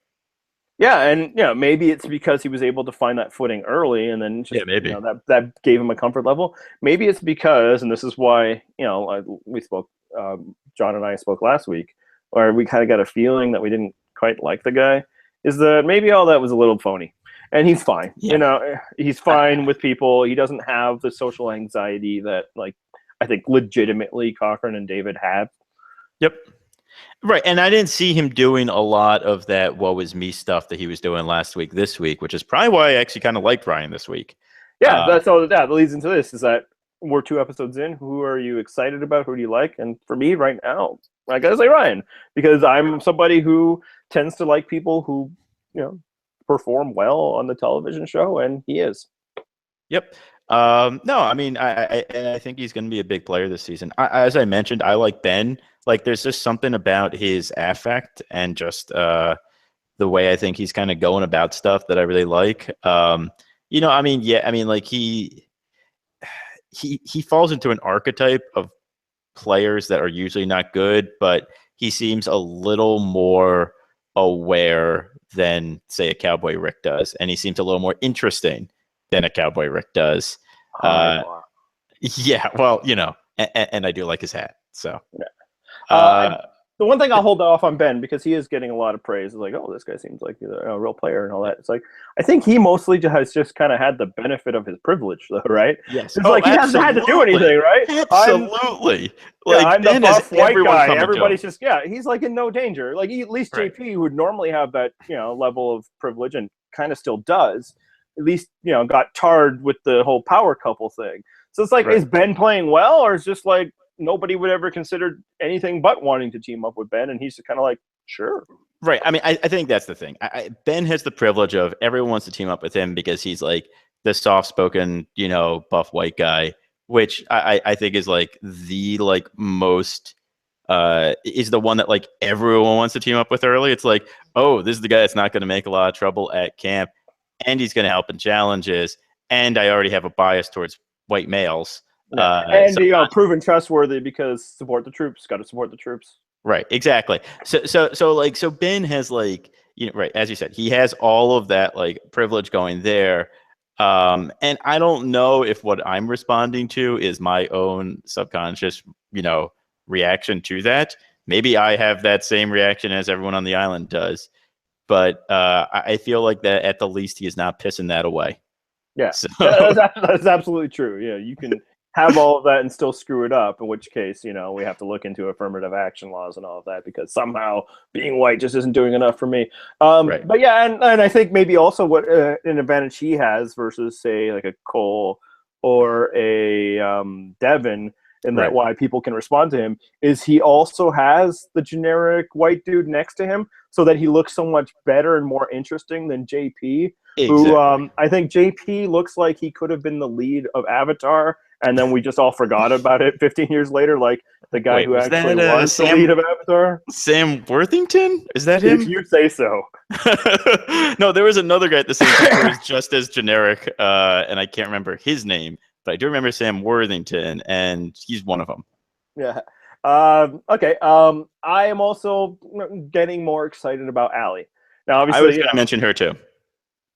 Yeah, and maybe it's because he was able to find that footing early, and then just, maybe that gave him a comfort level. Maybe it's because, and this is why we spoke, John and I spoke last week, where we kind of got a feeling that we didn't quite like the guy, is that maybe all that was a little phony, and he's fine. He's fine with people. He doesn't have the social anxiety that I think legitimately Cochran and David have. Yep. Right, and I didn't see him doing a lot of that "woe is me" stuff that he was doing last week, this week, which is probably why I actually kind of liked Ryan this week. Yeah, Uh, that's all. That leads into this. Is that we're 2 episodes in. Who are you excited about? Who do you like? And for me, right now, I gotta say Ryan because I'm somebody who tends to like people who perform well on the television show, and he is. Yep. No, I mean, I think he's going to be a big player this season. As I mentioned, I like Ben. Like, there's just something about his affect and just the way I think he's kind of going about stuff that I really like. I mean, yeah, I mean, like he falls into an archetype of players that are usually not good, but he seems a little more aware than, say, a Cowboy Rick does, and he seems a little more interesting than a Cowboy Rick does. High bar. Yeah, well, and I do like his hat. So, Yeah. uh, The one thing I'll hold off on Ben because he is getting a lot of praise. It's like, oh, this guy seems like a real player and all that. It's like I think he mostly has just kind of had the benefit of his privilege, though, right? yes, It's like he hasn't had to do anything, right? Absolutely. I'm the Ben has buff white everyone guy. coming to him. Everybody's just he's like in no danger. Like at least Right. JP would normally have that level of privilege and kind of still does. At least got tarred with the whole power couple thing. So it's like, Right. is Ben playing well, or is just like nobody would ever consider anything but wanting to team up with Ben, and he's just kind of like, sure. Right. I mean, I think that's the thing. Ben has the privilege of everyone wants to team up with him because he's like the soft-spoken, buff white guy, which I think is like the most is the one that like everyone wants to team up with early. It's like, oh, this is the guy that's not going to make a lot of trouble at camp, and he's going to help in challenges, and I already have a bias towards white males. Yeah. And proven trustworthy because support the troops. Got to support the troops. Right, exactly. So Ben has right, as you said, he has all of that like privilege going there. And I don't know if what I'm responding to is my own subconscious, reaction to that. Maybe I have that same reaction as everyone on the island does, but I feel like that at the least he is not pissing that away. Yeah, so. that's absolutely true. Yeah, you can have all of that and still screw it up, in which case, we have to look into affirmative action laws and all of that because somehow being white just isn't doing enough for me. Right. But yeah, and I think maybe also what an advantage he has versus, say, like a Cole or a Devin, and that why people can respond to him is he also has the generic white dude next to him so that he looks so much better and more interesting than JP. Exactly. Who I think JP looks like he could have been the lead of Avatar, and then we just all forgot about it 15 years later, like the guy who actually was the lead of Avatar. Sam Worthington? Is that him? If you say so. No, there was another guy at the same time who was just as generic, and I can't remember his name, but I do remember Sam Worthington, and he's one of them. Yeah. Okay. I am also getting more excited about Allie. Now, obviously, I was going to mention her too.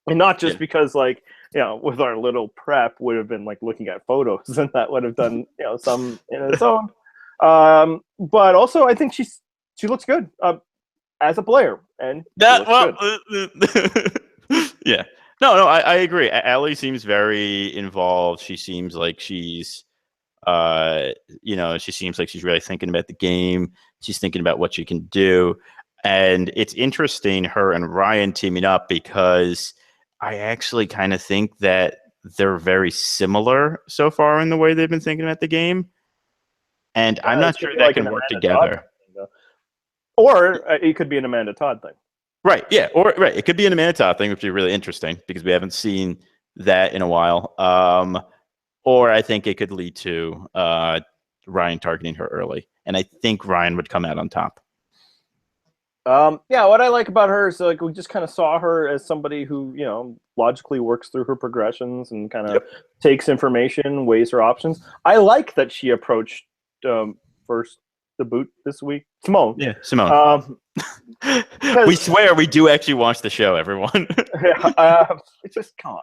And not just because, like, with our little prep would have been like looking at photos, and that would have done, some in its own. But also, I think she looks good as a player, and yeah. No, I agree. Allie seems very involved. She seems like she's, she seems like she's really thinking about the game. She's thinking about what she can do, and it's interesting her and Ryan teaming up because I actually kind of think that they're very similar so far in the way they've been thinking about the game. And I'm not sure that can work together. Or it could be an Amanda Todd thing. Right, yeah. It could be an Amanda Todd thing, which would be really interesting because we haven't seen that in a while. Or I think it could lead to Ryan targeting her early. And I think Ryan would come out on top. What I like about her is like we just kind of saw her as somebody who logically works through her progressions and kind of takes information, weighs her options. I like that she approached first the boot this week, Simone. Yeah, Simone. We swear we do actually watch the show, everyone. It's just come on.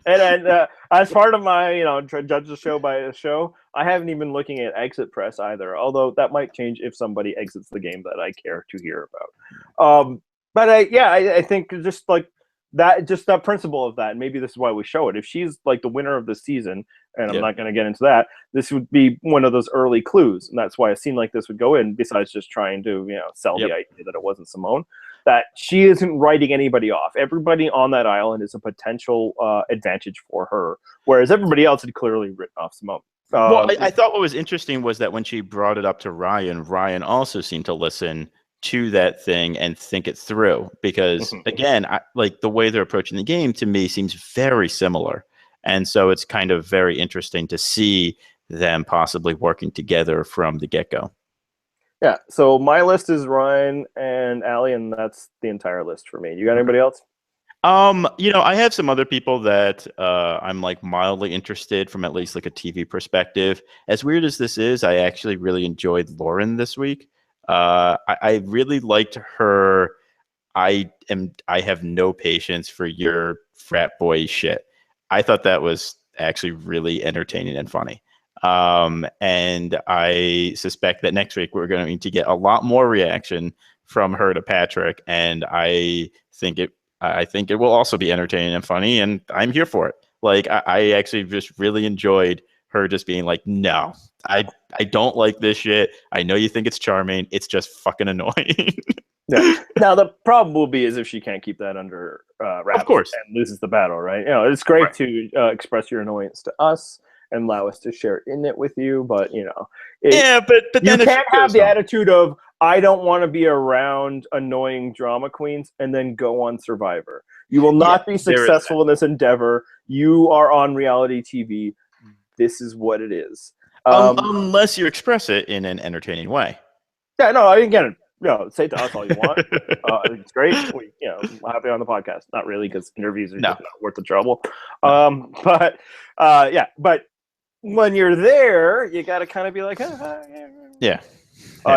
And as part of my, judge the show by a show, I haven't even been looking at exit press either. Although that might change if somebody exits the game that I care to hear about. But I think just like that, just that principle of that. And maybe this is why we show it. If she's like the winner of the season, and I'm Yep. not going to get into that. This would be one of those early clues, and that's why a scene like this would go in. Besides just trying to sell Yep. the idea that it wasn't Simone, that she isn't writing anybody off. Everybody on that island is a potential advantage for her, whereas everybody else had clearly written off Simone. Well, I thought what was interesting was that when she brought it up to Ryan, Ryan also seemed to listen to that thing and think it through. Because again, like the way they're approaching the game to me seems very similar, and so it's kind of very interesting to see them possibly working together from the get-go. Yeah. So my list is Ryan and Allie, and that's the entire list for me. You got anybody else? I have some other people that I'm like mildly interested from at least like a TV perspective. As weird as this is, I actually really enjoyed Lauren this week. I really liked her. I have no patience for your frat boy shit. I thought that was actually really entertaining and funny. And I suspect that next week we're going to get a lot more reaction from her to Patrick, and I think it will also be entertaining and funny, and I'm here for it. Like I actually just really enjoyed her just being like, no, I don't like this shit. I know you think it's charming. It's just fucking annoying. Yeah. Now the problem will be is if she can't keep that under wraps, Of course, and loses the battle, right? It's great right. to express your annoyance to us and allow us to share in it with you, but but you then can't have the attitude of I don't want to be around annoying drama queens and then go on Survivor. You will not be successful in this endeavor. You are on reality TV. This is what it is. Unless you express it in an entertaining way. Yeah, no, I again, say to us all you want. I think it's great. I'm happy on the podcast. Not really, because interviews are just not worth the trouble. But when you're there, you got to kind of be like, yeah.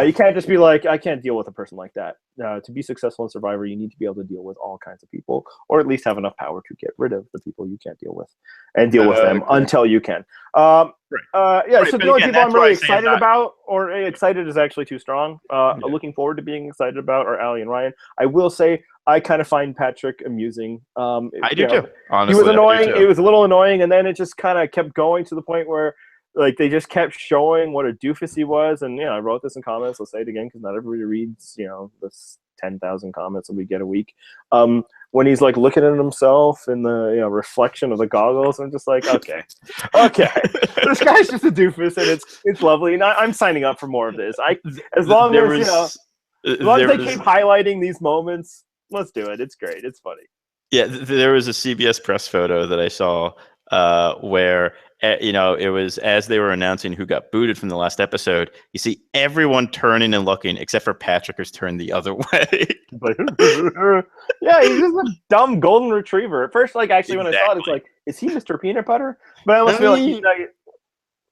You can't just be like, I can't deal with a person like that. To be successful in Survivor, you need to be able to deal with all kinds of people, or at least have enough power to get rid of the people you can't deal with, and deal with them until you can. So the only people I'm really excited about, or excited is actually too strong. Looking forward to being excited about are Allie and Ryan. I will say I kind of find Patrick amusing. I do too. Honestly, he was annoying. It was a little annoying, and then it just kind of kept going to the point where they just kept showing what a doofus he was. And I wrote this in comments. I'll say it again because not everybody reads the 10,000 comments that we get a week. When he's like looking at himself in the reflection of the goggles, I'm just like, okay, this guy's just a doofus, and it's lovely. And I'm signing up for more of this. As long as they keep highlighting these moments, let's do it. It's great. It's funny. Yeah, there was a CBS press photo that I saw where it was as they were announcing who got booted from the last episode. You see everyone turning and looking, except for Patrick, who's turned the other way. Yeah, he's just a dumb golden retriever. At first, when I saw it, it's like, is he Mr. Peanut Butter? But I almost feel like he's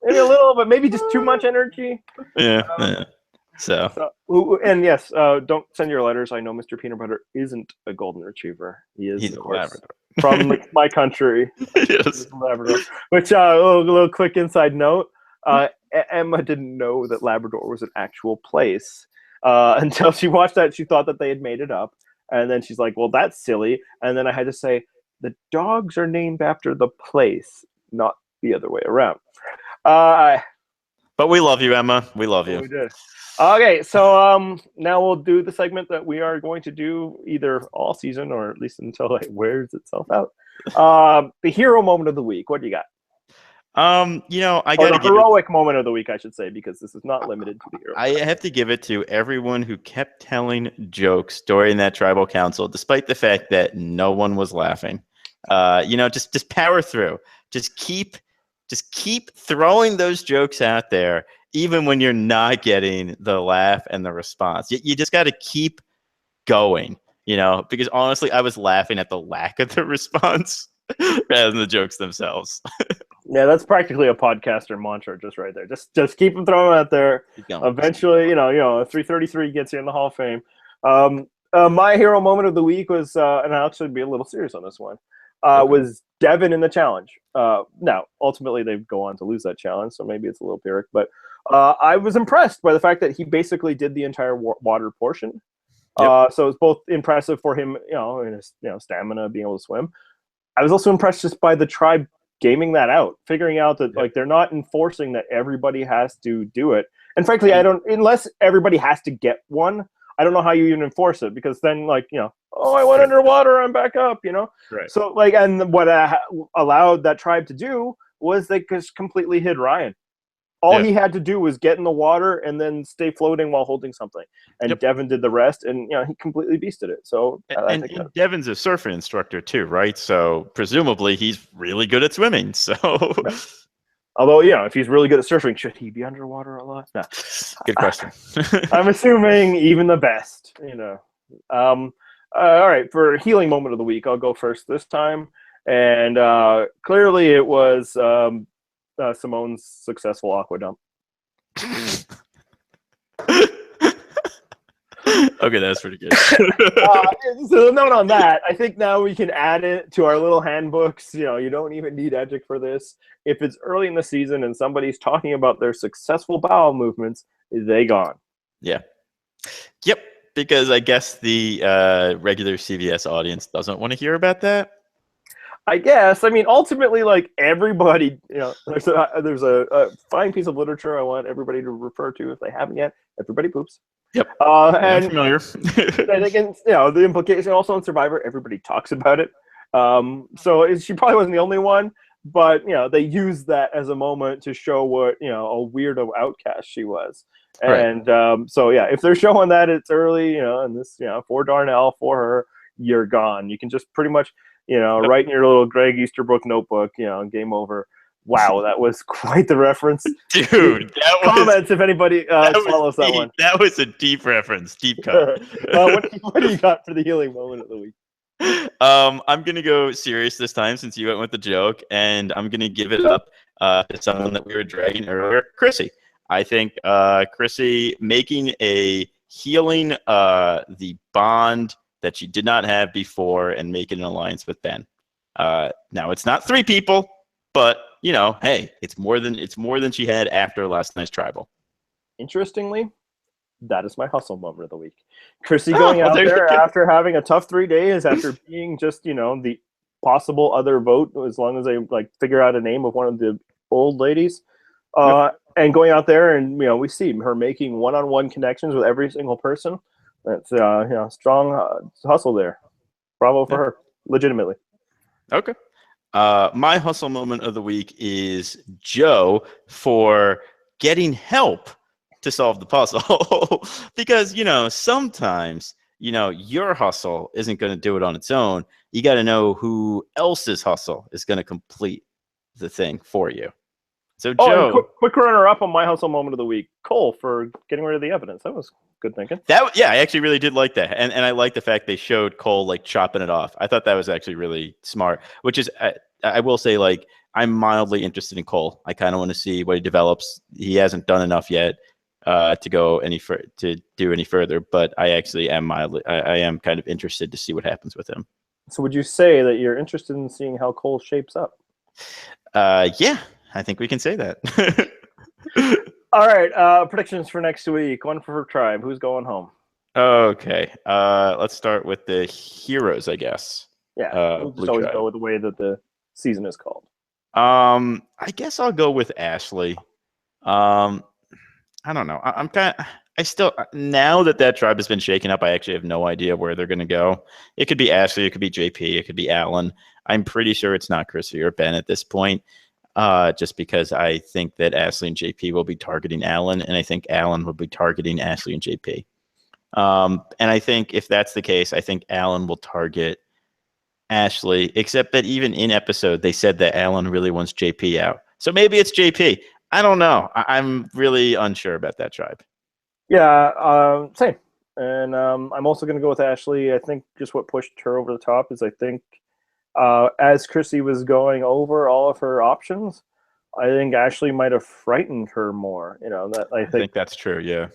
maybe a little, but maybe just too much energy. Yeah. And yes, don't send your letters. I know Mr. Peanut Butter isn't a golden retriever. He's of course, Labrador. From my country. Yes. Labrador. Which, a little quick inside note, Emma didn't know that Labrador was an actual place until she watched that. She thought that they had made it up. And then she's like, well, that's silly. And then I had to say, the dogs are named after the place, not the other way around. But we love you, Emma. We love you. We did. Okay, so now we'll do the segment that we are going to do either all season or at least until it wears itself out. The hero moment of the week. What do you got? I got the heroic moment of the week, I should say, because this is not limited to the hero. I have to give it to everyone who kept telling jokes during that tribal council, despite the fact that no one was laughing. Just power through. Just keep throwing those jokes out there, even when you're not getting the laugh and the response. You just got to keep going, because honestly, I was laughing at the lack of the response rather than the jokes themselves. Yeah, that's practically a podcaster mantra just right there. Just keep them throwing out there. Eventually, 333 gets you in the Hall of Fame. My hero moment of the week was, and I'll actually be a little serious on this one, was Devin in the challenge. Now, ultimately, they go on to lose that challenge, so maybe it's a little pyrrhic, but I was impressed by the fact that he basically did the entire water portion. Yep. So it's both impressive for him, in his stamina, being able to swim. I was also impressed just by the tribe gaming that out, figuring out that like they're not enforcing that everybody has to do it. And frankly, I don't, unless everybody has to get one, I don't know how you even enforce it, because then like, oh, I went underwater, I'm back up, Right. So like, and what allowed that tribe to do was they just completely hid Ryan. All he had to do was get in the water and then stay floating while holding something. And Devin did the rest, and he completely beasted it. So and Devin's a surfing instructor too, right? So presumably he's really good at swimming. So although, if he's really good at surfing, should he be underwater a lot? No. Good question. I'm assuming even the best, all right, for healing moment of the week, I'll go first this time. And clearly it was Simone's successful aqua dump. Okay, that's pretty good. So note on that, I think now we can add it to our little handbooks. You don't even need Edgic for this. If it's early in the season and somebody's talking about their successful bowel movements, they gone. Yeah. Yep. Because I guess the regular CVS audience doesn't want to hear about that. I guess. I mean, ultimately, like everybody, there's a fine piece of literature I want everybody to refer to if they haven't yet. Everybody poops. Yep. And I'm familiar. I think, the implication also in Survivor, everybody talks about it. So she probably wasn't the only one, but they used that as a moment to show what a weirdo outcast she was. And so yeah, if they're showing that it's early, and this for Darnell, for her, you're gone. You can just pretty much write in your little Greg Easterbrook notebook, game over. Wow, that was quite the reference. Dude, comments if anybody follows that one. That was a deep reference, deep cut. What do you got for the healing moment of the week? I'm going to go serious this time since you went with the joke, and I'm going to give it up to someone that we were dragging earlier, Chrissy. I think Chrissy making a healing the bond that she did not have before and making an alliance with Ben. Now it's not 3 people, but hey, it's more than she had after last night's tribal. Interestingly, that is my hustle moment of the week. Chrissy going out there after having a tough 3 days, after being just the possible other vote, as long as they like figure out a name of one of the old ladies, and going out there and we see her making one-on-one connections with every single person. That's strong hustle there. Bravo for her, legitimately. Okay. My hustle moment of the week is Joe for getting help to solve the puzzle. Because, sometimes, your hustle isn't going to do it on its own. You got to know who else's hustle is going to complete the thing for you. So, Joe. Quick runner-up on my hustle moment of the week. Cole for getting rid of the evidence. That was good thinking. I actually really did like that. And I like the fact they showed Cole like chopping it off. I thought that was actually really smart, which is, I will say, like, I'm mildly interested in Cole. I kind of want to see what he develops. He hasn't done enough yet to go to do any further, but I actually am I am kind of interested to see what happens with him. So would you say that you're interested in seeing how Cole shapes up? Yeah, I think we can say that. All right, predictions for next week. One for Tribe. Who's going home? Okay, let's start with the heroes, I guess. Yeah, we'll just always go with the way that the season is called. I guess I'll go with Ashley. I don't know. I still, now that tribe has been shaken up, I actually have no idea where they're going to go. It could be Ashley, it could be JP, it could be Alan. I'm pretty sure it's not Chrissy or Ben at this point, just because I think that Ashley and JP will be targeting Alan, and I think Alan will be targeting Ashley and JP. And I think if that's the case, I think Alan will target Ashley, except that even in episode, they said that Alan really wants JP out. So maybe it's JP. I don't know. I'm really unsure about that tribe. Yeah, same. And I'm also going to go with Ashley. I think just what pushed her over the top is I think as Chrissy was going over all of her options, I think Ashley might have frightened her more. I think that's true. Yeah.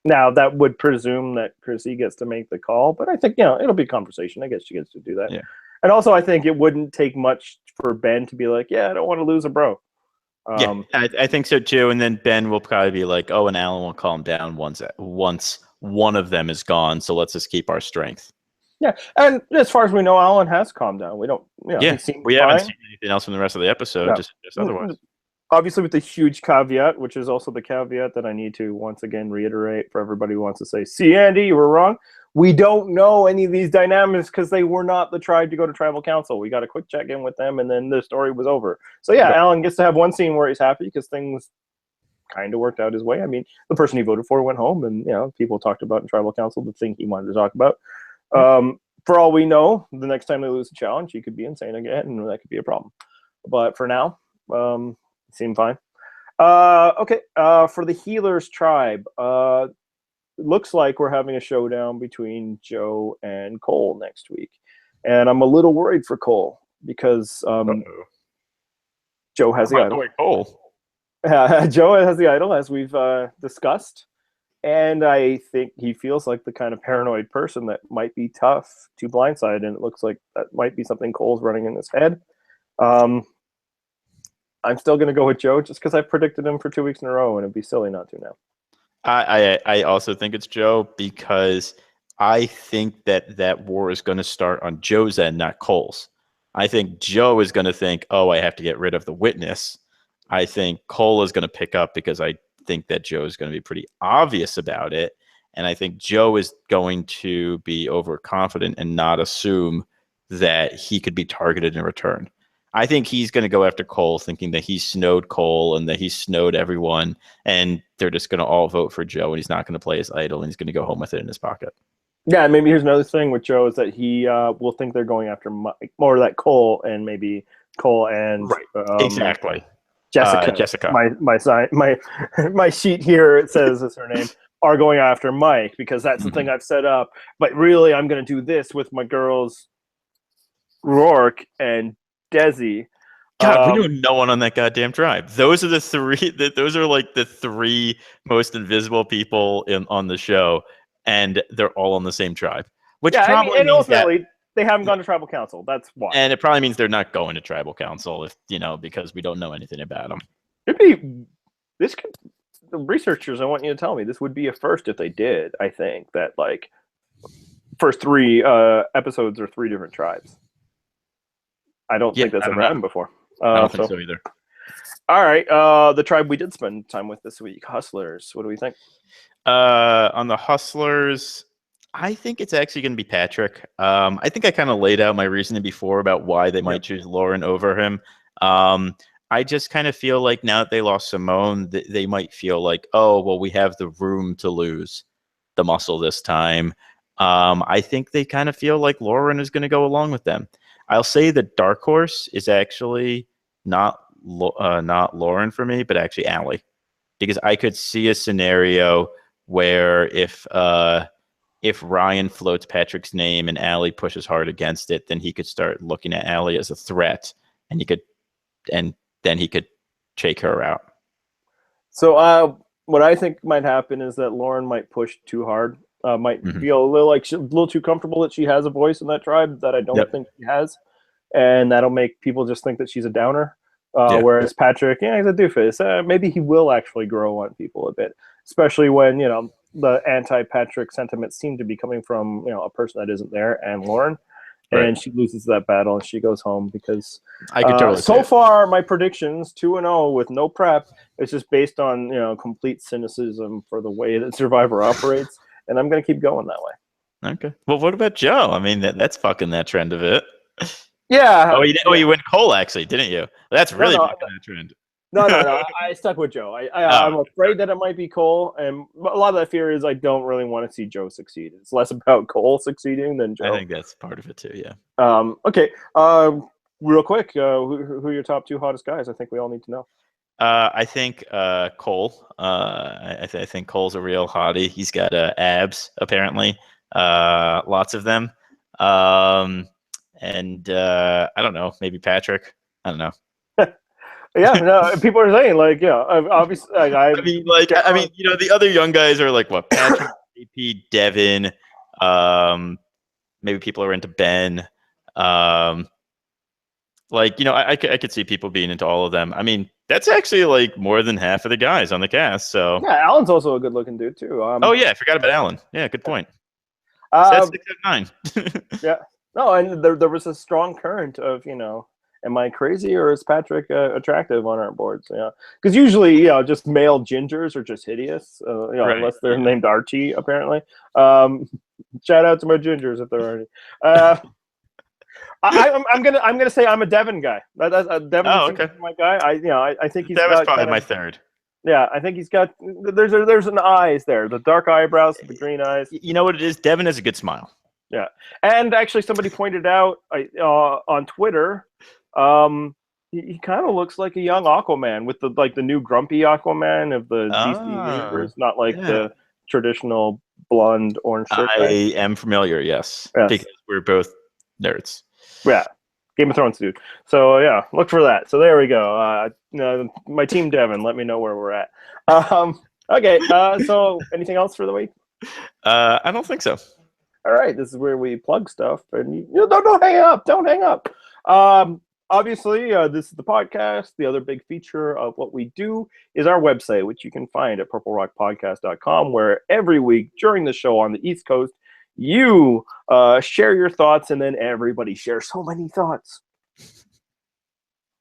Now that would presume that Chrissy gets to make the call, but I think it'll be a conversation. I guess she gets to do that. Yeah. And also, I think it wouldn't take much for Ben to be like, "Yeah, I don't want to lose a bro." Yeah, I think so too. And then Ben will probably be like, "Oh, and Alan will calm down once one of them is gone. So let's just keep our strength." Yeah, and as far as we know, Alan has calmed down. We don't, Yeah, he seemed we haven't fine. seen anything else from the rest of the episode. No. Just otherwise. Obviously, with the huge caveat, which is also the caveat that I need to once again reiterate for everybody who wants to say, "See, Andy, you were wrong." We don't know any of these dynamics because they were not the tribe to go to tribal council. We got a quick check in with them, and then the story was over. So yeah, Right. Alan gets to have one scene where he's happy because things kind of worked out his way. I mean, the person he voted for went home, and people talked about in tribal council the thing he wanted to talk about. For all we know, the next time they lose a challenge, he could be insane again, and that could be a problem. But for now, seem fine. Okay, for the healers tribe, looks like we're having a showdown between Joe and Cole next week, and I'm a little worried for Cole because Joe has the idol. Cole. Joe has the idol, as we've discussed, and I think he feels like the kind of paranoid person that might be tough to blindside, and it looks like that might be something Cole's running in his head. I'm still going to go with Joe just because I've predicted him for 2 weeks in a row, and it'd be silly not to now. I also think it's Joe because I think that war is going to start on Joe's end, not Cole's. I think Joe is going to think, oh, I have to get rid of the witness. I think Cole is going to pick up because I think that Joe is going to be pretty obvious about it. And I think Joe is going to be overconfident and not assume that he could be targeted in return. I think he's going to go after Cole thinking that he snowed Cole and that he snowed everyone, and they're just going to all vote for Joe, and he's not going to play his idol, and he's going to go home with it in his pocket. Yeah, and maybe here's another thing with Joe is that he will think they're going after Mike, or that Cole and maybe Cole and exactly Jessica. My sheet here, it says is her name, are going after Mike because that's the thing I've set up. But really, I'm going to do this with my girls, Rourke and Desi. God, we know no one on that goddamn tribe. Those are the three. Those are like the three most invisible people on the show, and they're all on the same tribe. Which probably means ultimately they haven't gone to tribal council. That's why. And it probably means they're not going to tribal council because we don't know anything about them. The researchers, I want you to tell me, this would be a first if they did. I think that first 3 episodes are 3 different tribes. I don't think that's ever happened before. I don't think so either. All right. The tribe we did spend time with this week, Hustlers. What do we think? On the Hustlers, I think it's actually going to be Patrick. I think I kind of laid out my reasoning before about why they might choose Lauren over him. I just kind of feel like now that they lost Simone, they might feel like, oh, well, we have the room to lose the muscle this time. I think they kind of feel like Lauren is going to go along with them. I'll say the dark horse is actually not Lauren for me, but actually Allie, because I could see a scenario where if Ryan floats Patrick's name and Allie pushes hard against it, then he could start looking at Allie as a threat, and then he could take her out. So what I think might happen is that Lauren might push too hard. Might feel a little too comfortable that she has a voice in that tribe that I don't think she has, and that'll make people just think that she's a downer. Whereas Patrick, he's a doofus. Maybe he will actually grow on people a bit, especially when the anti-Patrick sentiments seem to be coming from a person that isn't there, and Lauren. Right. And she loses that battle and she goes home because I could totally so far my predictions 2-0 with no prep. It's just based on complete cynicism for the way that Survivor operates, and I'm going to keep going that way. Okay. Well, what about Joe? I mean, that's fucking that trend of it. Yeah. You went Cole actually, didn't you? That's really fucking that trend. No. I stuck with Joe. I'm afraid that it might be Cole, and a lot of that fear is I don't really want to see Joe succeed. It's less about Cole succeeding than Joe. I think that's part of it too. Yeah. Okay. Real quick, who are your top 2 hottest guys? I think we all need to know. I think Cole. I think Cole's a real hottie. He's got abs apparently, lots of them. And I don't know, maybe Patrick. I don't know. Yeah, no, people are saying obviously. I mean, the other young guys are like what? Patrick, AP, Devin. Maybe people are into Ben. I could see people being into all of them. I mean, that's actually more than half of the guys on the cast. So yeah, Alan's also a good-looking dude too. I forgot about Alan. Yeah, good point. Said Um, 6 at 9. yeah. No, and there was a strong current of, am I crazy or is Patrick attractive on our boards? Yeah, because usually, just male gingers are just hideous. Right. Unless they're Yeah. named Archie, apparently. Um, shout out to my gingers if there are any. Uh, I'm gonna say I'm a Devin guy. Devin Oh, seems okay. to be my guy. I think he's That was got probably kind my of, third. yeah. I think he's got there's an eyes there, the dark eyebrows, the green eyes. You know what it is? Devin has a good smile. Yeah, and actually, somebody pointed out on Twitter, he kind of looks like a young Aquaman with the new grumpy Aquaman of the DC Ah, universe, not like yeah. the traditional blonde orange shirt guy. I am familiar, yes, Yes, because we're both nerds. yeah, Game of Thrones dude. So yeah, look for that. So there we go. My team Devin, let me know where we're at. Okay. So anything else for the week? I don't think so. All right, this is where we plug stuff, and don't hang up. Don't hang up. Obviously, this is the podcast. The other big feature of what we do is our website, which you can find at purplerockpodcast.com, where every week during the show on the East Coast, you share your thoughts, and then everybody shares so many thoughts.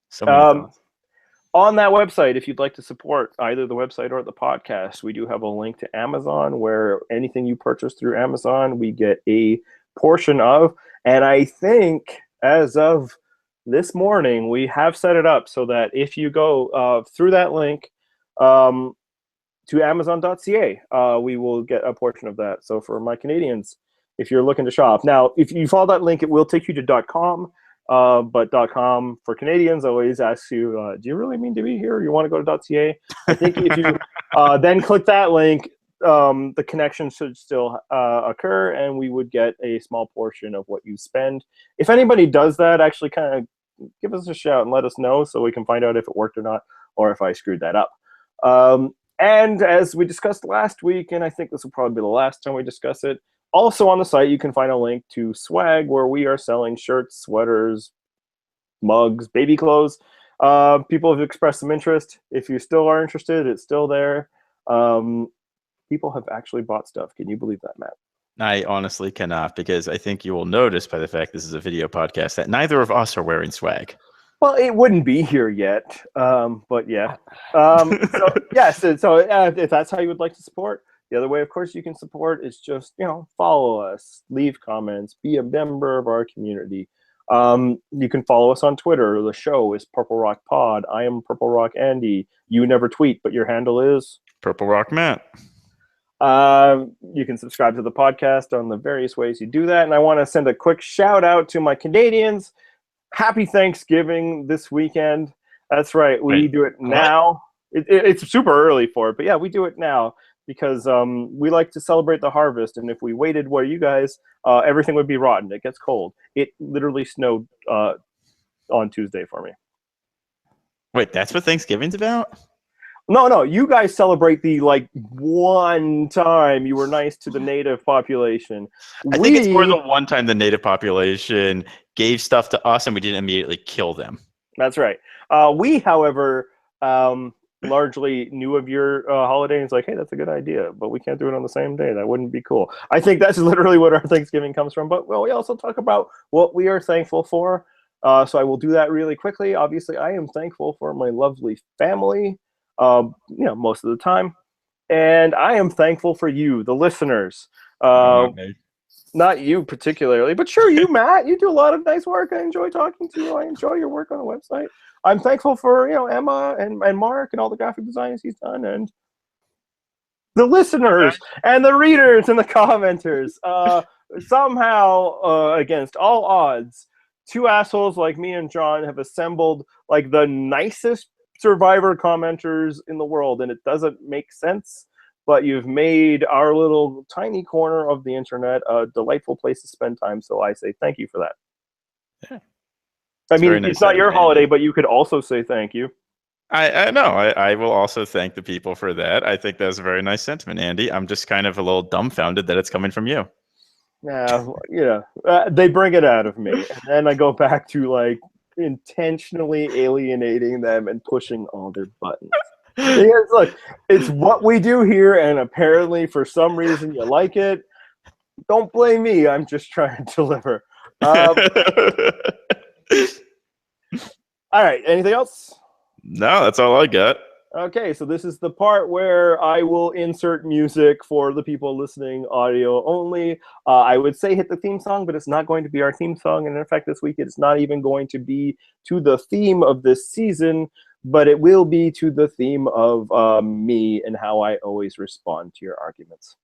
So many thoughts. On that website, if you'd like to support either the website or the podcast, we do have a link to Amazon where anything you purchase through Amazon, we get a portion of. And I think as of this morning, we have set it up so that if you go through that link to Amazon.ca, we will get a portion of that. So for my Canadians, if you're looking to shop. Now, if you follow that link, it will take you to .com. But .com for Canadians always asks you, do you really mean to be here? You want to go to .ca? I think if you then click that link, the connection should still occur, and we would get a small portion of what you spend. If anybody does that, actually kind of give us a shout and let us know so we can find out if it worked or not, or if I screwed that up. And as we discussed last week, and I think this will probably be the last time we discuss it, also on the site, you can find a link to Swag, where we are selling shirts, sweaters, mugs, baby clothes. People have expressed some interest. If you still are interested, it's still there. People have actually bought stuff. Can you believe that, Matt? I honestly cannot, because I think you will notice by the fact this is a video podcast that neither of us are wearing swag. Well, it wouldn't be here yet, but yeah. So yes, so if that's how you would like to support, the other way, of course, you can support is just follow us, leave comments, be a member of our community. You can follow us on Twitter. The show is Purple Rock Pod. I am Purple Rock Andy. You never tweet, but your handle is Purple Rock Matt. You can subscribe to the podcast on the various ways you do that. And I want to send a quick shout out to my Canadians. Happy Thanksgiving this weekend. That's right. We do it now. It's super early for it, but yeah, we do it now because we like to celebrate the harvest. And if we waited where you guys, everything would be rotten. It gets cold. It literally snowed on Tuesday for me. Wait, that's what Thanksgiving's about? No, you guys celebrate the one time you were nice to the native population. I think it's more than one time the native population gave stuff to us and we didn't immediately kill them. That's right. We, however, largely knew of your holiday and it's like, hey, that's a good idea, but we can't do it on the same day. That wouldn't be cool. I think that's literally what our Thanksgiving comes from. But we also talk about what we are thankful for. So I will do that really quickly. Obviously, I am thankful for my lovely family, most of the time. And I am thankful for you, the listeners. Not you particularly, but sure, you, Matt. You do a lot of nice work. I enjoy talking to you. I enjoy your work on the website. I'm thankful for Emma and Mark and all the graphic designs he's done, and the listeners and the readers and the commenters. Somehow, against all odds, two assholes like me and John have assembled the nicest Survivor commenters in the world, and it doesn't make sense. But you've made our little tiny corner of the internet a delightful place to spend time. So I say thank you for that. Yeah. I mean, it's not your holiday, but you could also say thank you. I know. I will also thank the people for that. I think that's a very nice sentiment, Andy. I'm just kind of a little dumbfounded that it's coming from you. Yeah, they bring it out of me. And then I go back to intentionally alienating them and pushing all their buttons. Look, it's what we do here, and apparently for some reason you like it. Don't blame me. I'm just trying to deliver. All right. Anything else? No, that's all I got. Okay, so this is the part where I will insert music for the people listening audio only. I would say hit the theme song, but it's not going to be our theme song. And in fact, this week it's not even going to be to the theme of this season, but it will be to the theme of me and how I always respond to your arguments.